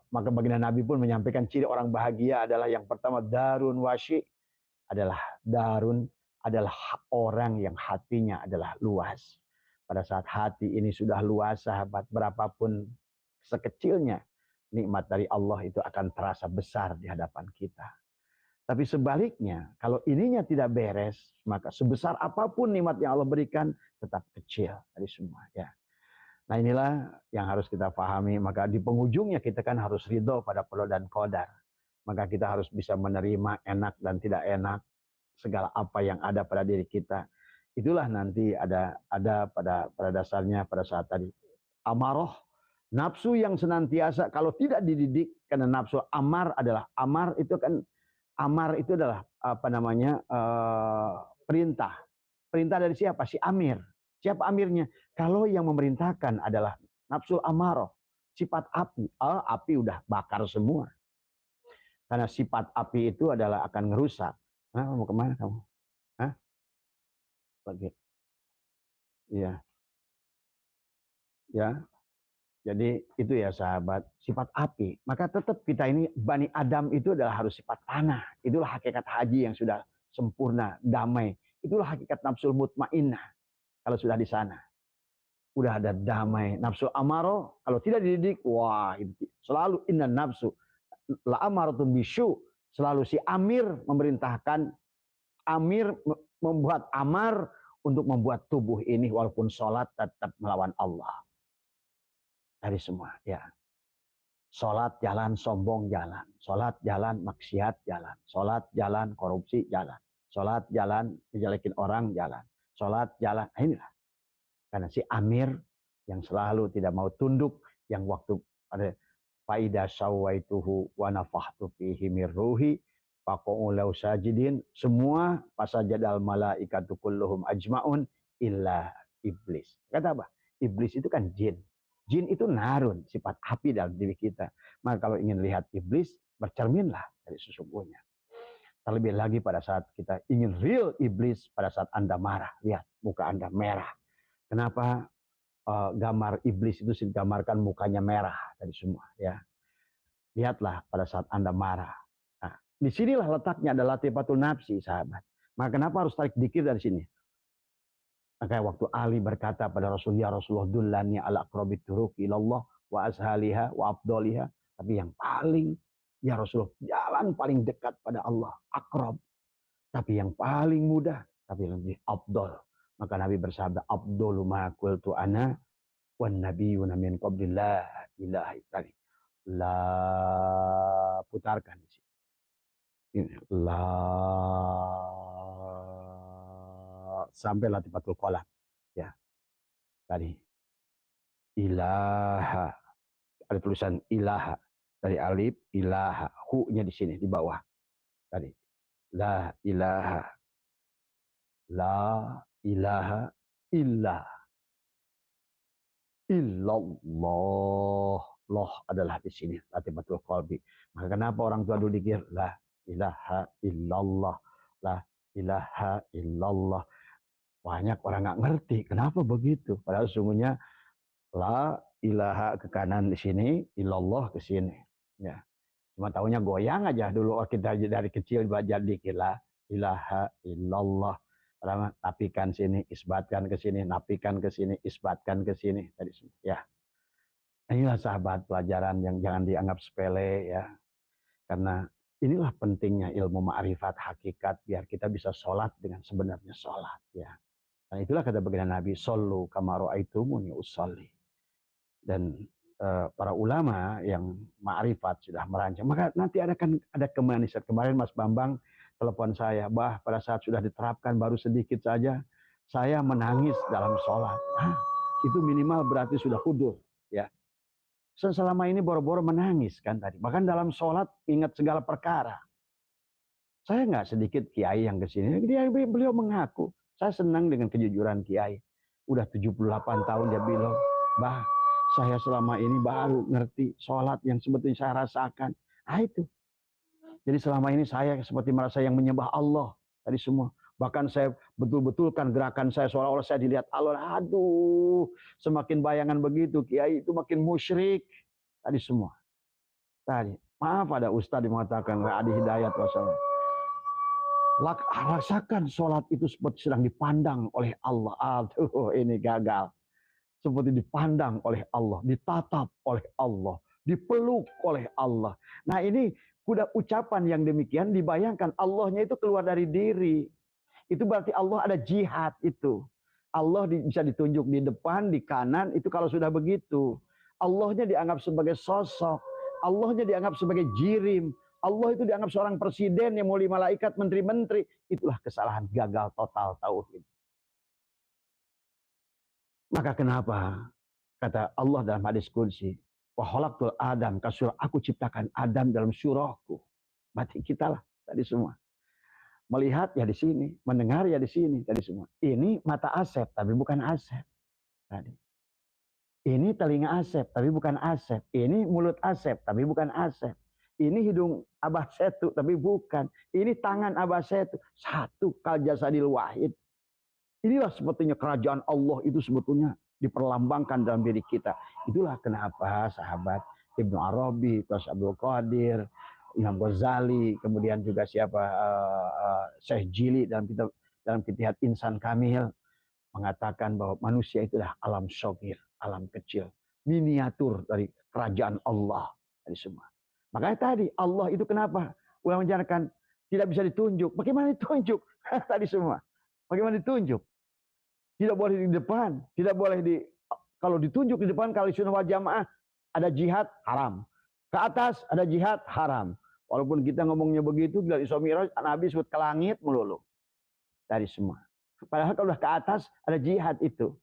S1: Maka baginda Nabi pun menyampaikan ciri orang bahagia adalah yang pertama darun wasyi, adalah darun adalah orang yang hatinya adalah luas. Pada saat hati ini sudah luas, sahabat, berapapun sekecilnya nikmat dari Allah itu akan terasa besar di hadapan kita. Tapi sebaliknya, kalau ininya tidak beres, maka sebesar apapun nikmat yang Allah berikan tetap kecil dari semua, ya. Nah inilah yang harus kita pahami. Maka di penghujungnya kita kan harus ridho pada qada dan qadar. Maka kita harus bisa menerima enak dan tidak enak segala apa yang ada pada diri kita. Itulah nanti ada pada dasarnya pada saat tadi amarah, nafsu yang senantiasa kalau tidak dididik, karena nafsu amar itu adalah apa namanya, perintah. Perintah dari siapa? Si amir. Siapa amirnya? Kalau yang memerintahkan adalah nafsu amarah, sifat api. Api udah bakar semua. Karena sifat api itu adalah akan ngerusak. Mau kemana kamu? Hah? Lagi. Iya. Ya. Jadi itu ya sahabat, sifat api. Maka tetap kita ini Bani Adam itu adalah harus sifat tanah. Itulah hakikat haji yang sudah sempurna, damai. Itulah hakikat nafsul mutmainnah. Kalau sudah di sana, udah ada damai. Nafsu amaro kalau tidak dididik, wah itu selalu inna nafsu la amaratun bisyu. Selalu si amir memerintahkan, amir membuat amar untuk membuat tubuh ini walaupun sholat tetap melawan Allah. Dari semua, ya. Sholat jalan, sombong jalan. Sholat jalan, maksiat jalan. Sholat jalan, korupsi jalan. Sholat jalan, menjelekin orang jalan. Sholat jalan, inilah. Karena si amir yang selalu tidak mau tunduk, yang waktu pada faida sawaituhu wa nafahtu fihi mir ruhi faqa'u law sajidin, semua pasajadal malaikatu kulluhum ajmaun illa iblis. Kata apa? Iblis itu kan jin. Jin itu narun, sifat api dalam diri kita. Maka kalau ingin lihat iblis, bercerminlah dari sesungguhnya. Terlebih lagi pada saat kita ingin real iblis, pada saat Anda marah, lihat muka Anda merah. Kenapa gambar iblis itu digambarkan mukanya merah dari semua, ya. Lihatlah pada saat Anda marah. Nah, disinilah letaknya adalah latifatul nafsi, sahabat. Maka kenapa harus tarik dikir dari sini? Maka waktu Ali berkata pada Rasulullah, dullani ala aqrabit turuqi ilallah wa ashaliha wa afdaliha. Tapi yang paling, ya Rasulullah, jalan paling dekat pada Allah, akrab. Tapi yang paling mudah, tapi lebih afdal. Maka Nabi bersabda, afdalu ma qultu ana wan nabiyuna min qabli la ilaha illallah. La, putarkan di sini. La, sampai latifatul qalam, ya. Tadi ilaha, ada tulisan ilaha dari alif, ilaha, hu-nya di sini di bawah. Tadi la ilaha, la ilaha illa illallah. Loh adalah di sini latifatul qalbi. Maka kenapa orang tua dulu dikir la ilaha illallah, la ilaha illallah. Banyak orang nggak ngerti kenapa begitu. Padahal sesungguhnya la ilaha ke kanan di sini, illallah ke sini. Ya. Cuma tahunya goyang aja dulu kita dari kecil belajar dikir la ilaha illallah. Nafikan sini, isbatkan ke sini, nafikan ke sini, isbatkan ke sini. Tadi ya. Inilah sahabat pelajaran yang jangan dianggap sepele, ya. Karena Inilah pentingnya ilmu ma'rifat hakikat biar kita bisa sholat dengan sebenarnya sholat ya. Dan itulah kata baginda Nabi, "Shollu kama ra'aitumuni usolli." Dan para ulama yang ma'rifat sudah merancang, maka nanti ada kemanisan. Kemarin Mas Bambang telepon saya, bah pada saat sudah diterapkan baru sedikit saja saya menangis dalam sholat. Itu minimal berarti sudah hudur ya. Selama ini boro-boro menangis kan tadi. Bahkan dalam sholat ingat segala perkara. Saya nggak sedikit kiai yang kesini. Beliau mengaku, saya senang dengan kejujuran kiai. Udah 78 tahun dia bilang, bah saya selama ini baru ngerti sholat yang sebetulnya saya rasakan. Itu. Jadi selama ini saya seperti merasa yang menyembah Allah tadi semua. Bahkan saya betul-betulkan gerakan saya seolah-olah saya dilihat Allah. Aduh, semakin bayangan begitu kiai itu makin musyrik tadi semua. Tadi, maaf ada ustadz yang mengatakan nggak ada hidayat wasallam. Rasakan sholat itu seperti sedang dipandang oleh Allah. Aduh, ini gagal. Seperti dipandang oleh Allah, ditatap oleh Allah, dipeluk oleh Allah. Nah ini kuda ucapan yang demikian dibayangkan Allahnya itu keluar dari diri. Itu berarti Allah ada jihad itu. Allah bisa ditunjuk di depan, di kanan, itu kalau sudah begitu. Allahnya dianggap sebagai sosok. Allahnya dianggap sebagai jirim. Allah itu dianggap seorang presiden yang mulia malaikat, menteri-menteri. Itulah kesalahan gagal total tauhid. Maka kenapa kata Allah dalam hadis qudsi, wa khalaqtul Adam kasur, aku ciptakan Adam dalam surahku. Berarti kita lah tadi semua. Melihat ya di sini, mendengar ya di sini tadi semua. Ini mata Asep tapi bukan Asep tadi. Ini telinga Asep tapi bukan Asep. Ini mulut Asep tapi bukan Asep. Ini hidung Abah Setu tapi bukan. Ini tangan Abah Setu. Satu kal jasadil wahid. Inilah sebetulnya kerajaan Allah itu sebetulnya diperlambangkan dalam diri kita. Itulah kenapa sahabat Ibnu Arabi, terus Abdul Qadir, Imam Ghazali, kemudian juga siapa Syekh Jili dalam kitab Insan Kamil mengatakan bahwa manusia itulah alam syogir, alam kecil, miniatur dari kerajaan Allah dari semua. Makanya tadi Allah itu kenapa ulama menjelaskan tidak bisa ditunjuk. Bagaimana ditunjuk? Tadi semua. Bagaimana ditunjuk? Tidak boleh di depan, tidak boleh kalau ditunjuk di depan kalau sunnah wal jamaah ada jihad haram. Ke atas ada jihad haram. Walaupun kita ngomongnya begitu, bila Isra Mi'raj Nabi sebut ke langit melulu. Dari semua. Padahal kalau sudah ke atas ada jihad itu.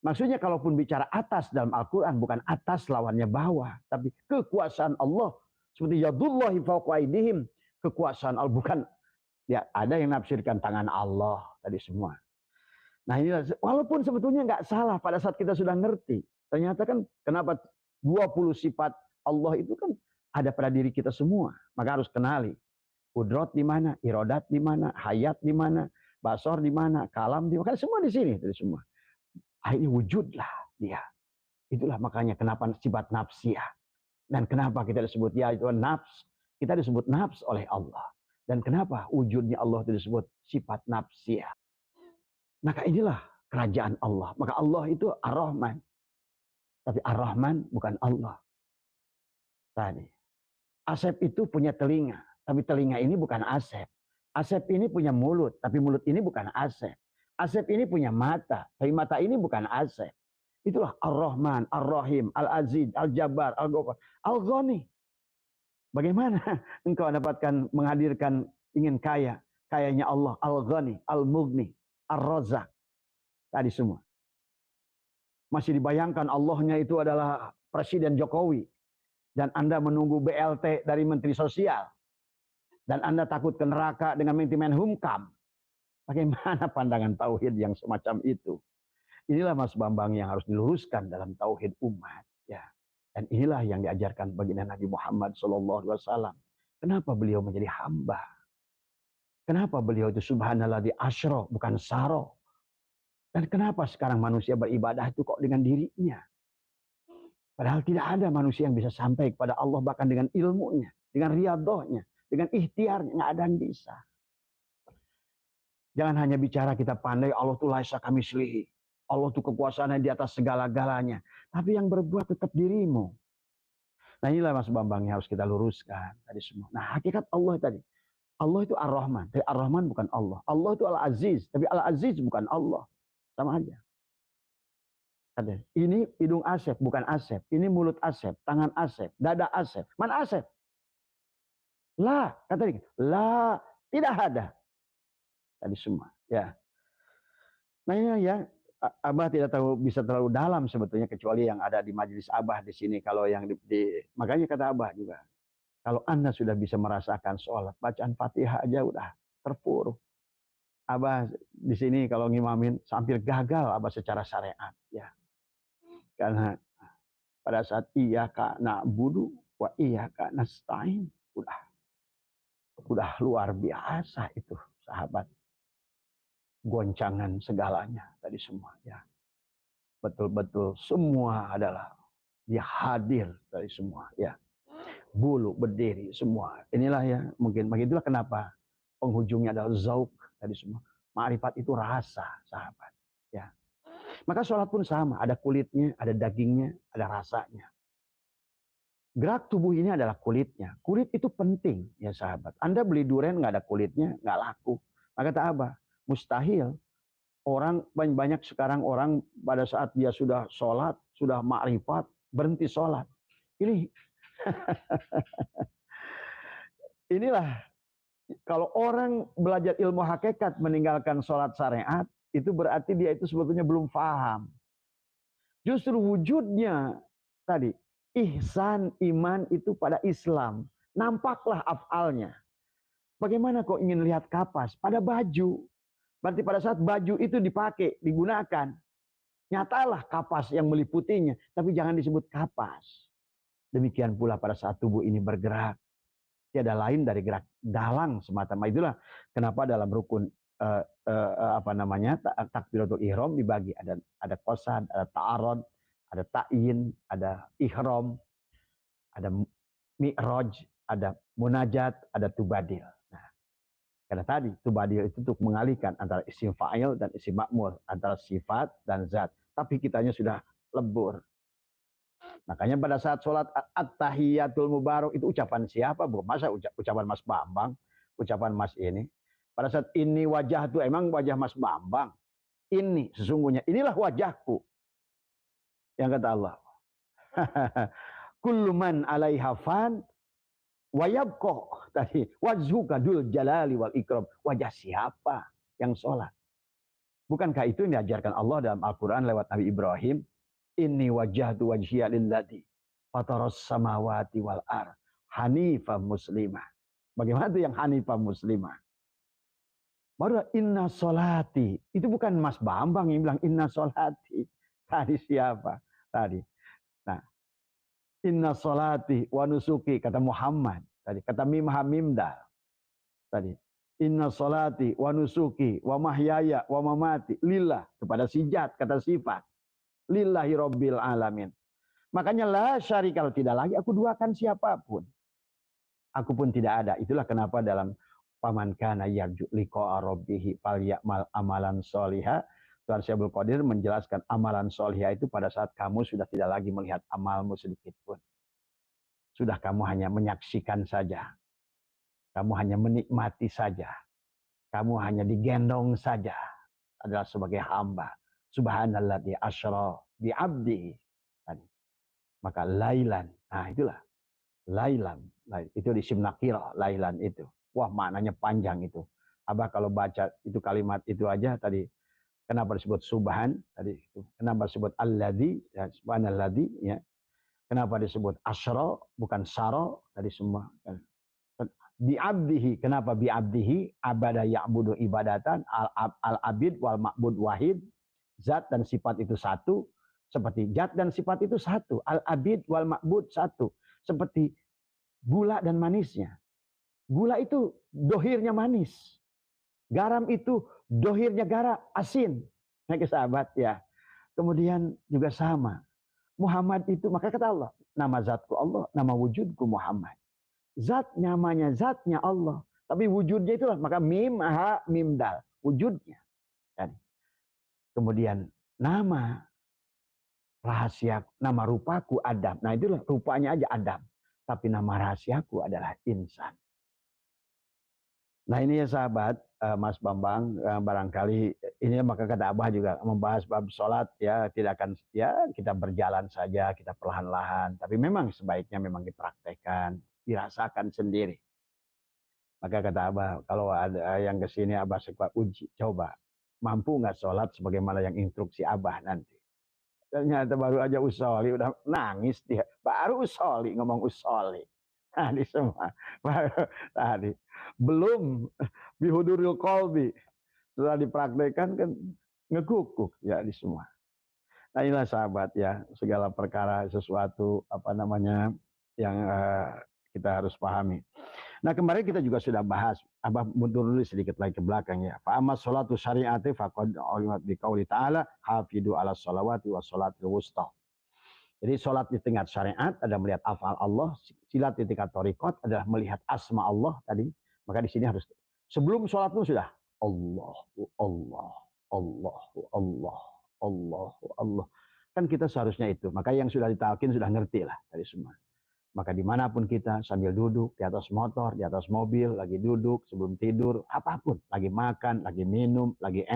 S1: Maksudnya kalaupun bicara atas dalam Al-Quran bukan atas lawannya bawah, tapi kekuasaan Allah seperti yadullahi fawqa aydihim, kekuasaan Allah bukan ya ada yang nafsirkan tangan Allah tadi semua. Nah inilah walaupun sebetulnya nggak salah pada saat kita sudah ngerti, ternyata kan kenapa 20 sifat Allah itu kan ada pada diri kita semua, maka harus kenali kudrat di mana, irodat di mana, hayat di mana, basor di mana, kalam di mana, semua di sini dari semua. Akhirnya wujudlah dia. Itulah makanya kenapa sifat nafsiyah. Dan kenapa kita disebut ya itu nafs. Kita disebut nafs oleh Allah. Dan kenapa wujudnya Allah itu disebut sifat nafsiyah. Maka inilah kerajaan Allah. Maka Allah itu Ar-Rahman. Tapi Ar-Rahman bukan Allah. Tadi. Asep itu punya telinga. Tapi telinga ini bukan Asep. Asep ini punya mulut. Tapi mulut ini bukan Asep. Asep ini punya mata, tapi mata ini bukan Asep. Itulah Ar-Rahman, Ar-Rahim, Al-Aziz, Al-Jabbar, Al-Ghafar, Al-Ghani. Bagaimana engkau dapatkan menghadirkan ingin kaya? Kayanya Allah, Al-Ghani, Al-Mughni, Ar-Razzaq. Tadi semua. Masih dibayangkan Allahnya itu adalah Presiden Jokowi. Dan Anda menunggu BLT dari Menteri Sosial. Dan Anda takut ke neraka dengan Menteri Menhumkam. Bagaimana pandangan tauhid yang semacam itu? Inilah Mas Bambang yang harus diluruskan dalam tauhid umat. Ya. Dan inilah yang diajarkan baginda Nabi Muhammad SAW. Kenapa beliau menjadi hamba? Kenapa beliau itu subhanallah di asyro, bukan saro? Dan kenapa sekarang manusia beribadah itu kok dengan dirinya? Padahal tidak ada manusia yang bisa sampai kepada Allah bahkan dengan ilmunya, dengan riadohnya, dengan ikhtiarnya. Nggak ada yang bisa. Jangan hanya bicara kita pandai, Allah itu laisa kamislihi. Allah itu kekuasaannya di atas segala-galanya. Tapi yang berbuat tetap dirimu. Nah inilah Mas Bambang yang harus kita luruskan tadi semua. Nah hakikat Allah tadi. Allah itu Ar-Rahman. Tapi Ar-Rahman bukan Allah. Allah itu Al-Aziz. Tapi Al-Aziz bukan Allah. Sama aja. Ini hidung Asep, bukan Asep. Ini mulut Asep, tangan Asep, dada Asep. Mana Asep? La, kata dia. La, tidak ada. Tadi semua. Ya. Nah ini ya, Abah tidak tahu bisa terlalu dalam sebetulnya kecuali yang ada di majelis Abah di sini. Kalau yang makanya kata Abah juga. Kalau Anda sudah bisa merasakan sholat, bacaan Fatihah aja udah terpuruk. Abah di sini kalau ngimamin hampir gagal Abah secara syariat. Ya. Karena pada saat iyyaka na'budu wa iyyaka nasta'in udah luar biasa itu sahabat. Goncangan segalanya tadi semua ya. Betul-betul semua adalah dia hadir dari semua ya. Bulu berdiri semua. Inilah ya mungkin begitulah kenapa penghujungnya adalah zauk tadi semua. Ma'rifat itu rasa sahabat ya. Maka sholat pun sama, ada kulitnya, ada dagingnya, ada rasanya. Gerak tubuh ini adalah kulitnya. Kulit itu penting ya sahabat. Anda beli durian nggak ada kulitnya, nggak laku. Maka kata Abah, mustahil. Orang banyak sekarang orang pada saat dia sudah sholat, sudah makrifat, berhenti sholat. Inilah kalau orang belajar ilmu hakikat meninggalkan sholat syariat, itu berarti dia itu sebetulnya belum paham. Justru wujudnya tadi, ihsan iman itu pada Islam. Nampaklah afalnya. Bagaimana kok ingin lihat kapas? Pada baju. Berarti pada saat baju itu dipakai, digunakan. Nyatalah kapas yang meliputinya. Tapi jangan disebut kapas. Demikian pula pada saat tubuh ini bergerak. Tiada lain dari gerak dalang semata-mata. Itulah kenapa dalam rukun takbiratul ihram dibagi. Ada qasad, ada ta'arud, ada ta'yin, ada ihram, ada mi'raj, ada munajat, ada tubadil. Nah, karena tadi tubadil itu untuk mengalihkan antara isim fa'il dan isim ma'mur, antara sifat dan zat. Tapi kitanya sudah lebur. Makanya pada saat sholat at-tahiyatul mubarak itu ucapan siapa? Bu? Masa ucapan Mas Bambang, ucapan Mas ini. Pada saat ini wajah itu emang wajah Mas Bambang. Ini sesungguhnya inilah wajahku. Yang kata Allah. Kullu man 'alaiha fan wa yabqa tadi wajhuka dul jalali wal ikram. Wajah siapa yang sholat? Bukankah itu yang diajarkan Allah dalam Al-Qur'an lewat Nabi Ibrahim? Inni wajjahtu wajhiya lilladzi fataras samawati wal ard hanifah muslimah. Bagaimana itu yang hanifah muslimah? Baru inna solati. Itu bukan Mas Bambang yang bilang inna solati. Tadi siapa? Tadi. Nah, inna solati wa nusuki kata Muhammad. Tadi kata Mimha Mimdal. Tadi. Inna solati wa nusuki wa mahyaya wa mamati lillah kepada sijat kata sifat. Lillahi rabbil alamin. Makanya la syarikal, tidak lagi aku duakan siapapun. Aku pun tidak ada. Itulah kenapa dalam paman kana yarju liqa'a rabbih falyamal amalan sholiha. Tuhan Syaikhul Qadir menjelaskan amalan sholiha itu pada saat kamu sudah tidak lagi melihat amalmu sedikit pun. Sudah kamu hanya menyaksikan saja. Kamu hanya menikmati saja. Kamu hanya digendong saja. Adalah sebagai hamba. Subhanalladzi asyra bi abdihi. Maka lailan. Nah itulah. Lailan. Itu di simnakirah. Lailan itu. Wah maknanya panjang itu. Abah kalau baca itu kalimat itu aja tadi. Kenapa disebut subhan? Tadi itu. Kenapa disebut alladzi? Ya, subhanalladzi. Ya. Kenapa disebut asyra? Bukan syara. Tadi semua. Bi'abdihi. Kenapa bi'abdihi? Abada ya'budu ibadatan. Al-abid wal ma'bud wahid. Zat dan sifat itu satu. Seperti zat dan sifat itu satu. Al-abid wal ma'bud satu. Seperti gula dan manisnya. Gula itu dohirnya manis. Garam itu dohirnya asin. Nah, sahabat ya. Kemudian juga sama. Muhammad itu, maka kata Allah. Nama zatku Allah, nama wujudku Muhammad. Zat namanya zatnya Allah. Tapi wujudnya itulah. Maka mim, ha, mim, dal. Wujudnya. Kemudian nama rahasia, nama rupaku Adam. Nah itulah rupanya aja Adam. Tapi nama rahasiaku adalah insan. Nah ini ya sahabat, Mas Bambang, barangkali ini maka kata Abah juga membahas bab sholat ya, tidak akan ya kita berjalan saja, kita perlahan-lahan. Tapi memang sebaiknya memang dipraktekkan, dirasakan sendiri. Maka kata Abah, kalau ada yang kesini Abah suka uji, coba mampu nggak sholat sebagaimana yang instruksi Abah nanti. Ternyata baru aja usoli udah nangis dia. Baru usoli ngomong usoli. Tadi semua. Baru, tadi. Belum bihuduril kolbi. Setelah dipraktekkan kan ngekukuk ya di semua. Nah inilah sahabat ya. Segala perkara sesuatu apa namanya yang kita harus pahami. Nah kemarin kita juga sudah bahas, Abah mundur dulu sedikit lagi ke belakang ya. Fa'amma sholatu syari'ati faqad ulimat biqauli ta'ala hafidu ala sholawati wa sholatil wusta. Jadi sholat di tingkat syariat ada melihat afal Allah, silat di tingkat torikot adalah melihat asma Allah tadi. Maka di sini harus sebelum sholat pun sudah Allahu Allah, Allahu Allah, Allahu Allah. Kan kita seharusnya itu. Maka yang sudah ditalkin sudah ngerti lah dari semua. Maka dimanapun kita sambil duduk di atas motor, di atas mobil, lagi duduk sebelum tidur, apapun, lagi makan, lagi minum, lagi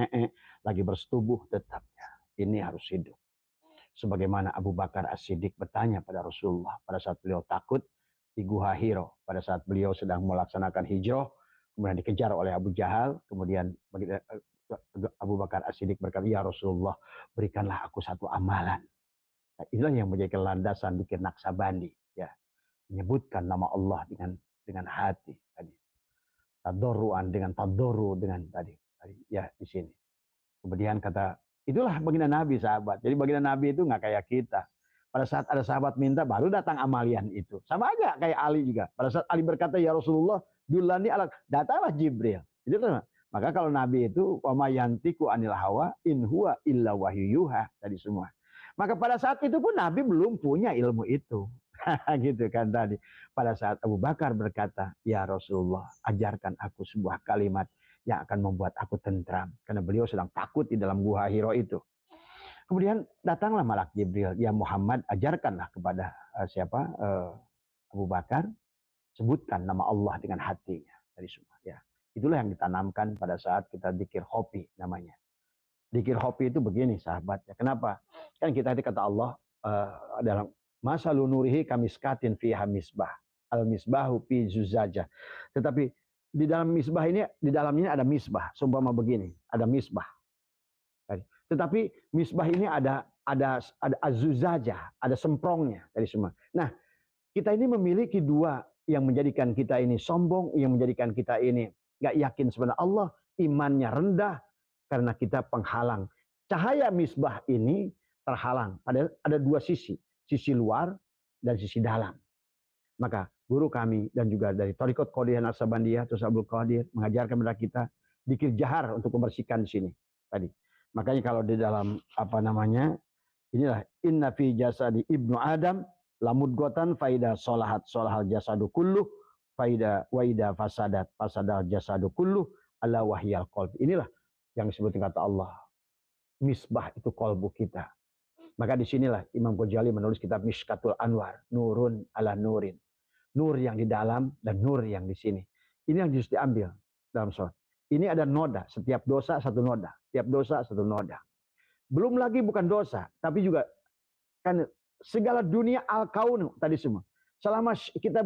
S1: lagi bersetubuh, tetapnya ini harus hidup. Sebagaimana Abu Bakar As-Siddiq bertanya pada Rasulullah pada saat beliau takut di Gua Hiro, pada saat beliau sedang melaksanakan hijrah, kemudian dikejar oleh Abu Jahal, kemudian Abu Bakar As-Siddiq berkata, ya Rasulullah, berikanlah aku satu amalan. Nah, inilah yang menjadi landasan zikir Naksabandi. Ya, menyebutkan nama Allah dengan hati tadi, tadoruan dengan tadoru dengan tadi ya di sini. Kemudian kata itulah baginda Nabi sahabat. Jadi baginda Nabi itu nggak kayak kita. Pada saat ada sahabat minta baru datang amalian itu. Sama aja kayak Ali juga. Pada saat Ali berkata ya Rasulullah dulani alat, datanglah Jibril. Itu kan. Maka kalau Nabi itu wama yantiku anil hawa in huwa illa wahyuha tadi semua. Maka pada saat itu pun Nabi belum punya ilmu itu. Gitu kan tadi. Pada saat Abu Bakar berkata, ya Rasulullah, ajarkan aku sebuah kalimat yang akan membuat aku tentram. Karena beliau sedang takut di dalam Gua Hiro itu. Kemudian datanglah malak Jibril, ya Muhammad, ajarkanlah kepada Abu Bakar, sebutkan nama Allah dengan hatinya. Dari semua. Ya. Itulah yang ditanamkan pada saat kita dzikir hopi namanya. Dzikir hopi itu begini sahabat. Ya. Kenapa? Kan kita kata Allah dalam masalun nurihi kamiskatin fiha misbah. Al misbahu fi zuzaja. Tetapi di dalam misbah ini, di dalamnya ada misbah. Seumpama begini, ada misbah. Tetapi misbah ini ada azuzaja, ada semprongnya dari semua. Nah, kita ini memiliki dua yang menjadikan kita ini sombong, yang menjadikan kita ini nggak yakin sebenarnya Allah, imannya rendah karena kita penghalang. Cahaya misbah ini terhalang. Ada dua sisi luar dan sisi dalam. Maka guru kami dan juga dari Thariqat Qadiriyah Naksabandiyah Terus Abdul Qadir mengajarkan kepada kita dzikir jahar untuk membersihkan di sini tadi. Makanya kalau di dalam apa namanya inilah inna fi jasadi ibnu Adam lamudgotan faida solahat solahal jasadu kulluh faida waida fasadat fasadal jasadu kulluh ala wahyal qalb. Inilah yang disebut kata Allah. Misbah itu kolbu kita. Maka disinilah Imam Ghazali menulis kitab Mishkatul Anwar, nurun ala nurin. Nur yang di dalam dan nur yang di sini. Ini yang harus diambil dalam sholat. Ini ada noda, setiap dosa satu noda. Setiap dosa satu noda. Belum lagi bukan dosa, tapi juga kan segala dunia al-kaun tadi semua. Selama kita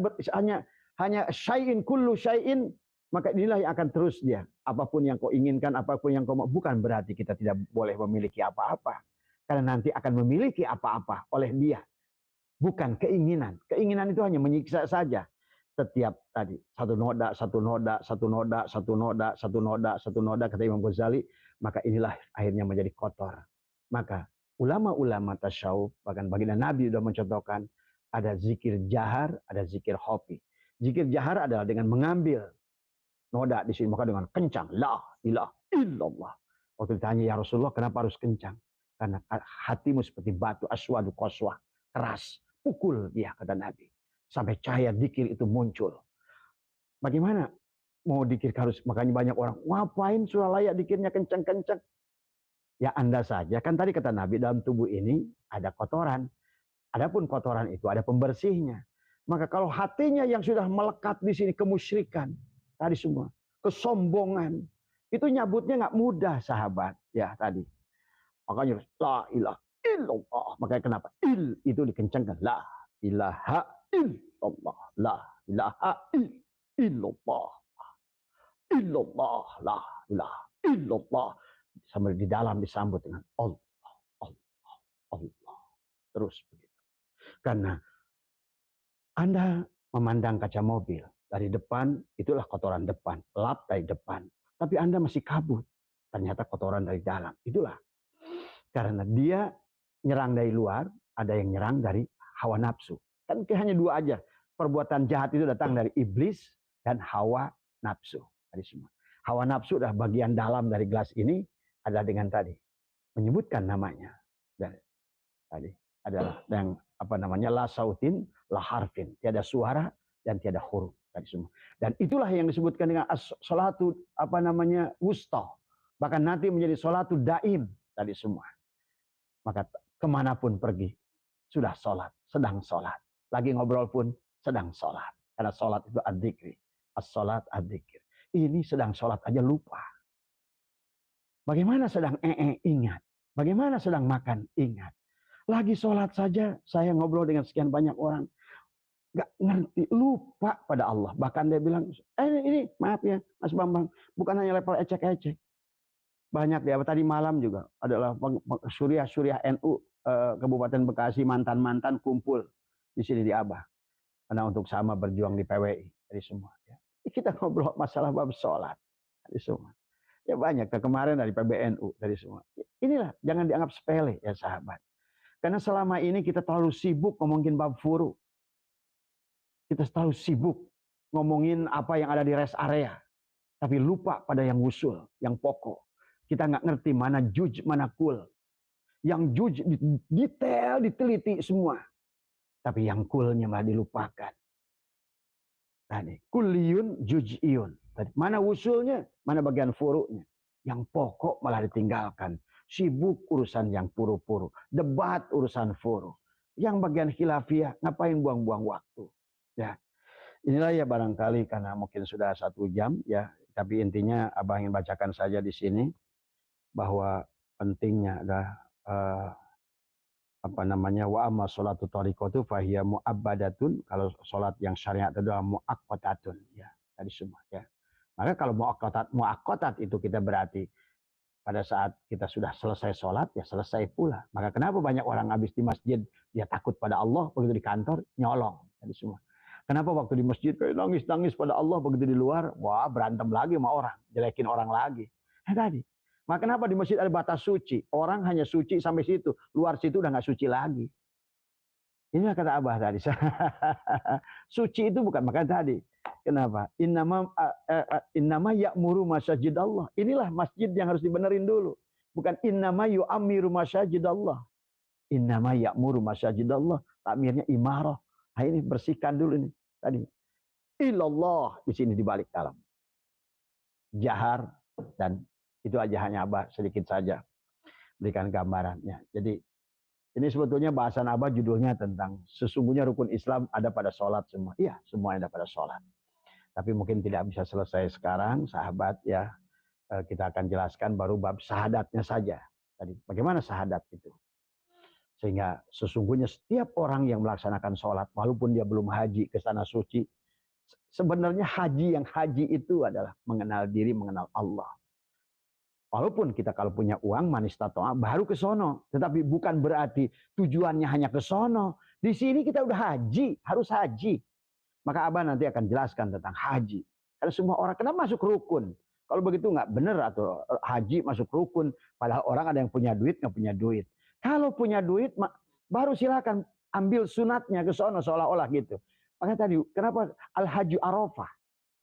S1: hanya syai'in kullu syai'in, maka inilah yang akan terus dia. Apapun yang kau inginkan, apapun yang kau mau, bukan berarti kita tidak boleh memiliki apa-apa. Karena nanti akan memiliki apa-apa oleh dia. Bukan keinginan. Keinginan itu hanya menyiksa saja. Setiap tadi satu noda, satu noda, satu noda, satu noda, satu noda, satu noda kata Imam Ghazali, maka inilah akhirnya menjadi kotor. Maka ulama-ulama tasawuf bahkan baginda Nabi sudah mencontohkan ada zikir jahar, ada zikir hopi. Zikir jahar adalah dengan mengambil noda di sini maka dengan kencang, la ilaha illallah. Waktu ditanya ya Rasulullah kenapa harus kencang? Karena hatimu seperti batu aswadu qaswah, keras. Pukul dia kata Nabi sampai cahaya dzikir itu muncul. Bagaimana mau dzikir harus, makanya banyak orang ngapain surah layak dzikirnya kencang-kencang. Ya Anda saja, kan tadi kata Nabi dalam tubuh ini ada kotoran. Adapun kotoran itu ada pembersihnya. Maka kalau hatinya yang sudah melekat di sini kemusyrikan, tadi semua, kesombongan, itu nyabutnya nggak mudah sahabat. Ya tadi. Makanya la ilaha illallah. Makanya kenapa? Itu dikencangkan. La ilaha illallah. La ilaha illallah. Illallah. La ilaha illallah. Sambil di dalam disambut dengan Allah. Allah. Allah. Terus begitu. Karena Anda memandang kaca mobil. Dari depan, itulah kotoran depan. Lap dari depan. Tapi Anda masih kabut. Ternyata kotoran dari dalam. Itulah. Karena dia nyerang dari luar, ada yang nyerang dari hawa nafsu. Kan hanya dua aja. Perbuatan jahat itu datang dari iblis dan hawa nafsu. Tadi semua. Hawa nafsu adalah bagian dalam dari gelas ini adalah dengan tadi. Menyebutkan namanya. Dan tadi adalah yang apa namanya la sautin la harfin, tiada suara dan tiada huruf tadi semua. Dan itulah yang disebutkan dengan salatu apa namanya wusta. Bahkan nanti menjadi salatu daim tadi semua. Maka kemanapun pergi sudah sholat, sedang sholat. Lagi ngobrol pun sedang sholat. Karena sholat itu ad-dzikri. As-sholat ad-dzikir. Ini sedang sholat aja lupa. Bagaimana sedang ingat. Bagaimana sedang makan ingat. Lagi sholat saja saya ngobrol dengan sekian banyak orang. Gak ngerti, lupa pada Allah. Bahkan dia bilang, ini maaf ya Mas Bambang. Bukan hanya level ecek-ecek. Banyak ya, tadi malam juga adalah Suriah NU Kabupaten Bekasi, mantan-mantan kumpul di sini di Abah. Karena untuk sama berjuang di PWI dari semua. Ya. Kita ngobrol masalah bab sholat dari semua. Ya banyak, kemarin dari PBNU dari semua. Inilah, jangan dianggap sepele ya sahabat. Karena selama ini kita terlalu sibuk ngomongin bab furu. Kita terlalu sibuk ngomongin apa yang ada di rest area. Tapi lupa pada yang usul, yang pokok. Kita nggak ngerti mana juj, mana kul. Yang juj detail, diteliti semua. Tapi yang kulnya malah dilupakan. Tadi, kuliyun, juj'iyun. Tadi, mana usulnya, mana bagian furu'nya. Yang pokok malah ditinggalkan. Sibuk urusan yang puru-puru. Debat urusan furu. Yang bagian khilafiyah, ngapain buang-buang waktu. Ya, inilah ya barangkali karena mungkin sudah 1 jam ya. Tapi intinya Abah ingin bacakan saja di sini. Bahwa pentingnya adalah apa namanya wa amma sholatu tariqatu fahiya mu'abbadatun. Kalau sholat yang syariat itu adalah mu'aqqatatun ya, tadi semua ya. Maka kalau mu'aqqatat itu kita berarti pada saat kita sudah selesai sholat ya selesai pula. Maka kenapa banyak orang habis di masjid dia takut pada Allah, begitu di kantor nyolong tadi semua. Kenapa waktu di masjid kayak nangis-nangis pada Allah, begitu di luar wah berantem lagi sama orang, jelekin orang lagi. Tadi. Maka kenapa di masjid ada batas suci? Orang hanya suci sampai situ. Luar situ udah nggak suci lagi. Inilah kata Abah tadi. Suci itu bukan makan tadi. Kenapa? Innama ya'muru masajidallah. Inilah masjid yang harus dibenerin dulu. Bukan innama yu'amiru masajidallah. Innama ya'muru masajidallah. Takmirnya imarah. Nah ini bersihkan dulu ini. Tadi. Ilallah. Di sini dibalik dalam. Jahar dan itu aja hanya Abah sedikit saja berikan gambarannya. Jadi ini sebetulnya bahasan Abah judulnya tentang sesungguhnya rukun Islam ada pada sholat semua. Iya, semua ada pada sholat. Tapi mungkin tidak bisa selesai sekarang, sahabat ya. Kita akan jelaskan baru bab syahadatnya saja. Tadi bagaimana syahadat itu? Sehingga sesungguhnya setiap orang yang melaksanakan sholat, walaupun dia belum haji ke tanah suci, sebenarnya haji yang haji itu adalah mengenal diri, mengenal Allah. Walaupun kita kalau punya uang manis tatoa baru ke sono, tetapi bukan berarti tujuannya hanya ke sono. Di sini kita udah haji, harus haji. Maka Abah nanti akan jelaskan tentang haji. Karena semua orang kenapa masuk rukun? Kalau begitu nggak benar atau haji masuk rukun, padahal orang ada yang punya duit nggak punya duit. Kalau punya duit baru silakan ambil sunatnya ke sono seolah-olah gitu. Makanya tadi kenapa al-haju Arafah?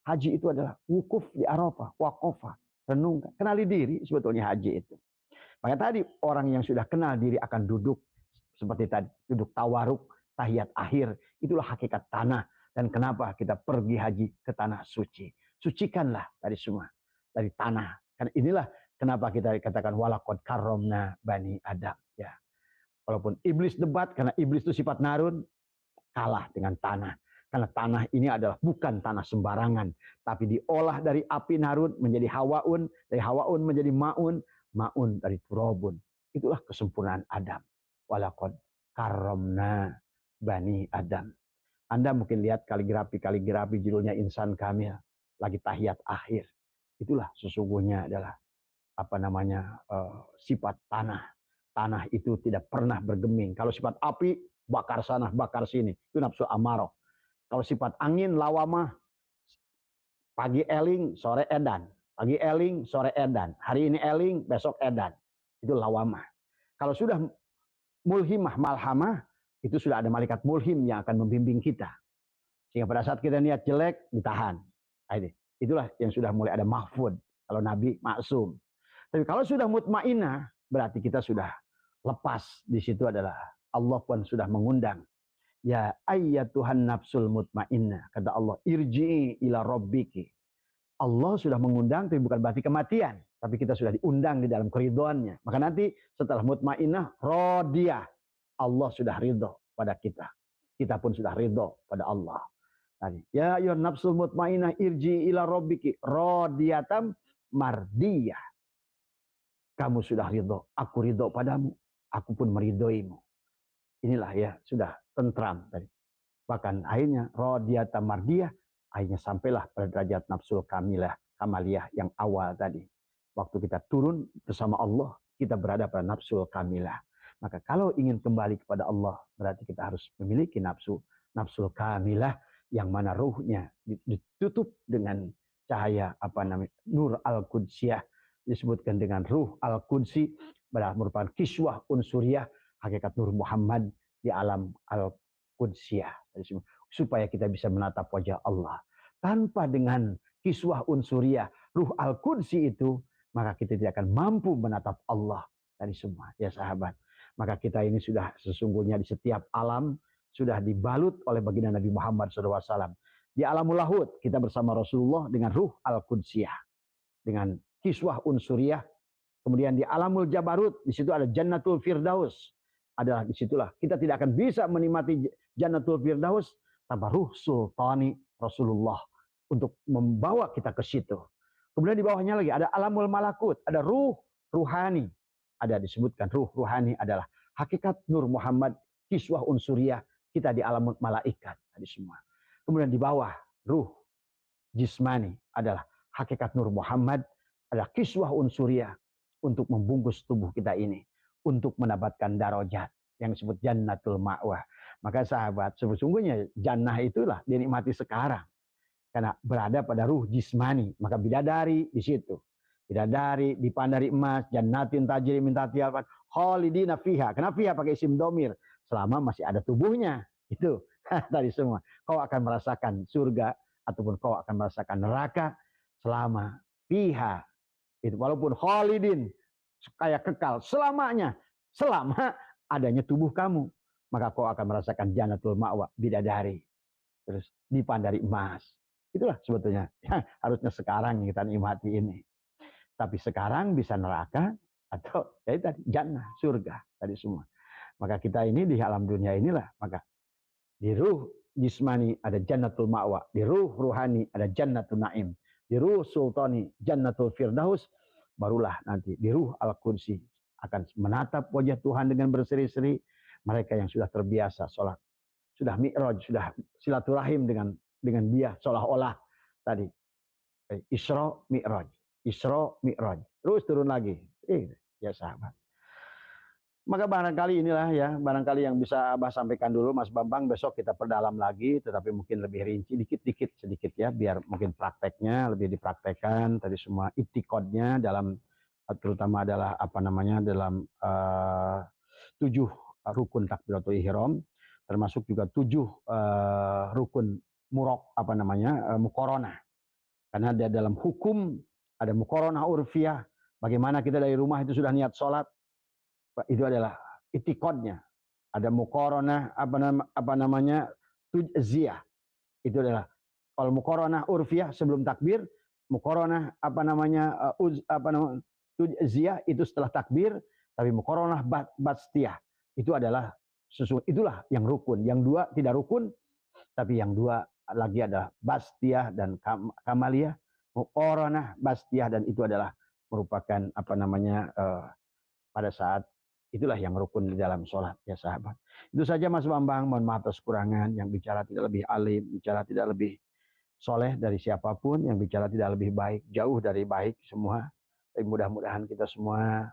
S1: Haji itu adalah wukuf di Arafah, waqafah. Renungkan, kenali diri sebetulnya haji itu. Maka tadi orang yang sudah kenal diri akan duduk seperti tadi, duduk tawaruk, tahiyat akhir, itulah hakikat tanah. Dan kenapa kita pergi haji ke tanah suci? Sucikanlah dari semua, dari tanah. Karena inilah Kenapa kita katakan walaqad karramna bani Adam? Ya, walaupun iblis debat, karena iblis itu sifat narun, kalah dengan tanah. Karena tanah ini adalah bukan tanah sembarangan, tapi diolah dari api narun menjadi hawaun, dari hawaun menjadi maun, maun dari turabun. Itulah kesempurnaan Adam. Walaqad karramna bani Adam. Anda mungkin lihat kaligrafi judulnya Insan Kamil, lagi tahiyat akhir. Itulah sesungguhnya adalah sifat tanah. Tanah itu tidak pernah bergeming. Kalau sifat api, bakar sana, bakar sini. Itu nafsu amarah. Kalau sifat angin, lawamah, pagi eling, sore edan. Pagi eling, sore edan. Hari ini eling, besok edan. Itu lawamah. Kalau sudah mulhimah, malhamah, itu sudah ada malaikat mulhim yang akan membimbing kita. Sehingga pada saat kita niat jelek, ditahan. Itulah yang sudah mulai ada mahfud. Kalau Nabi maksum. Tapi kalau sudah mutmainah, berarti kita sudah lepas. Di situ adalah Allah pun sudah mengundang. Ya ayyatuhan nafsul mutmainnah. Kata Allah, irji'i ila rabbiki. Allah sudah mengundang, tapi bukan berarti kematian. Tapi kita sudah diundang di dalam keridhoannya. Maka nanti setelah mutmainnah, radiyah. Allah sudah ridho pada kita. Kita pun sudah ridho pada Allah. Ya ayyuhan nafsul mutmainnah irji'i ila rabbiki. Radiyatam mardiyah. Kamu sudah ridho, aku ridho padamu, aku pun meridhoimu. Inilah ya, sudah tentram tadi. Bahkan akhirnya radiyata mardiyah, akhirnya sampailah pada derajat nafsul kamaliyah yang awal tadi. Waktu kita turun bersama Allah, kita berada pada nafsul kamilah. Maka kalau ingin kembali kepada Allah, berarti kita harus memiliki nafsul kamilah yang mana ruhnya ditutup dengan cahaya nur al-qudsiyah, disebutkan dengan ruh al-qudsi, merupakan kiswah unsuriyah hakikat Nur Muhammad di alam al-qudsiyah, supaya kita bisa menatap wajah Allah. Tanpa dengan kiswah unsuriyah ruh al-qudsi itu, maka kita tidak akan mampu menatap Allah dari semua. Ya sahabat, maka kita ini sudah sesungguhnya di setiap alam sudah dibalut oleh baginda Nabi Muhammad SAW. Di alamul lahud kita bersama Rasulullah dengan ruh al-qudsiyah, dengan kiswah unsuriyah. Kemudian di alamul jabarut, di situ ada jannatul firdaus. Adalah disitulah kita tidak akan bisa menikmati jannatul firdaus tanpa ruh sultani Rasulullah untuk membawa kita ke situ. Kemudian di bawahnya lagi ada alamul malakut, ada ruh ruhani. Ada disebutkan ruh ruhani adalah hakikat Nur Muhammad, kiswah unsuriyah kita di alam malaikat tadi semua. Kemudian di bawah ruh jismani adalah hakikat Nur Muhammad, ada kiswah unsuriyah untuk membungkus tubuh kita ini, untuk mendapatkan darajat yang disebut jannatul ma'wah. Maka sahabat, sesungguhnya jannah itulah dinikmati sekarang. Karena berada pada ruh jismani, maka bidadari di situ. Bidadari dipandari emas, jannatin tajri min tahtiha al-anhar, khalidina fiha. Kenapa fiha pakai isim domir? Selama masih ada tubuhnya. Itu tadi semua. Kau akan merasakan surga ataupun kau akan merasakan neraka selama fiha. Itu walaupun khalidin, kayak kekal selamanya, selama adanya tubuh kamu, maka kau akan merasakan jannatul ma'wa, bidadari. Terus dipandari emas. Itulah sebetulnya harusnya sekarang kita nikmati ini. Tapi sekarang bisa neraka atau ya tadi jannah, surga tadi semua. Maka kita ini di alam dunia inilah, maka di ruh jismani ada jannatul ma'wa, di ruh ruhani ada jannatul na'im, di ruh sultani jannatul firdaus, barulah nanti di ruh al-qudsi akan menatap wajah Tuhan dengan berseri-seri. Mereka yang sudah terbiasa sholat, sudah mi'raj, sudah silaturahim dengan dia, seolah-olah tadi Isra Mi'raj, Isra Mi'raj, terus turun lagi. Ya sahabat. Maka barangkali inilah ya, barangkali yang bisa Abah sampaikan dulu Mas Bambang. Besok kita perdalam lagi, tetapi mungkin lebih rinci sedikit ya, biar mungkin prakteknya lebih dipraktekkan tadi semua itikodnya dalam, terutama adalah dalam 7 rukun takbiratul ihram, termasuk juga 7 rukun muqaranah. Karena dia dalam hukum ada muqaranah urfiyah. Bagaimana kita dari rumah itu sudah niat sholat, itu adalah itikodnya. Ada muqaranah tujziyah. Itu adalah kalau muqaranah urfiyah sebelum takbir, muqaranah tujziyah itu setelah takbir, tapi muqaranah bastiyah itu adalah itulah yang rukun. Yang dua tidak rukun, tapi yang dua lagi adalah bastiyah dan kamaliyah. Muqaranah bastiyah, dan itu adalah merupakan pada saat itulah yang rukun di dalam sholat, ya sahabat. Itu saja Mas Bambang, mohon maaf atas kekurangan. Yang bicara tidak lebih alim, bicara tidak lebih soleh dari siapapun, yang bicara tidak lebih baik, jauh dari baik semua. Tapi mudah-mudahan kita semua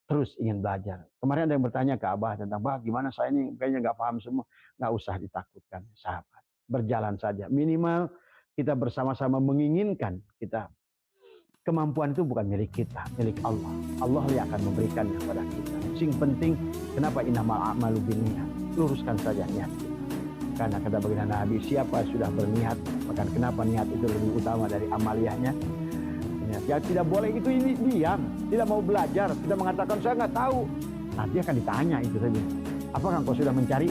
S1: terus ingin belajar. Kemarin ada yang bertanya ke Abah tentang, Bah, gimana saya ini kayaknya nggak paham semua. Nggak usah ditakutkan, sahabat. Berjalan saja. Minimal kita bersama-sama menginginkan kita. Kemampuan itu bukan milik kita, milik Allah. Allah yang akan memberikannya kepada kita. Sing penting, kenapa innamal a'malu binniyat? Luruskan saja niat kita. Karena kata baginda Nabi, siapa sudah berniat, maka kenapa niat itu lebih utama dari amaliyahnya? Ya tidak boleh itu ini diam, tidak mau belajar, tidak mengatakan saya nggak tahu. Nanti akan ditanya itu saja. Apakah engkau sudah mencari?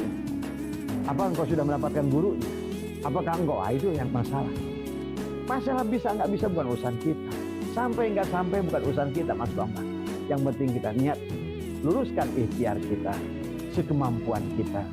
S1: Apakah engkau sudah mendapatkan guru? Apakah engkau? Itu yang masalah. Masalah bisa nggak bisa bukan urusan kita. Sampai nggak sampai bukan urusan kita, Mas Bambang. Yang penting kita niat, luruskan ikhtiar kita, sekemampuan kita.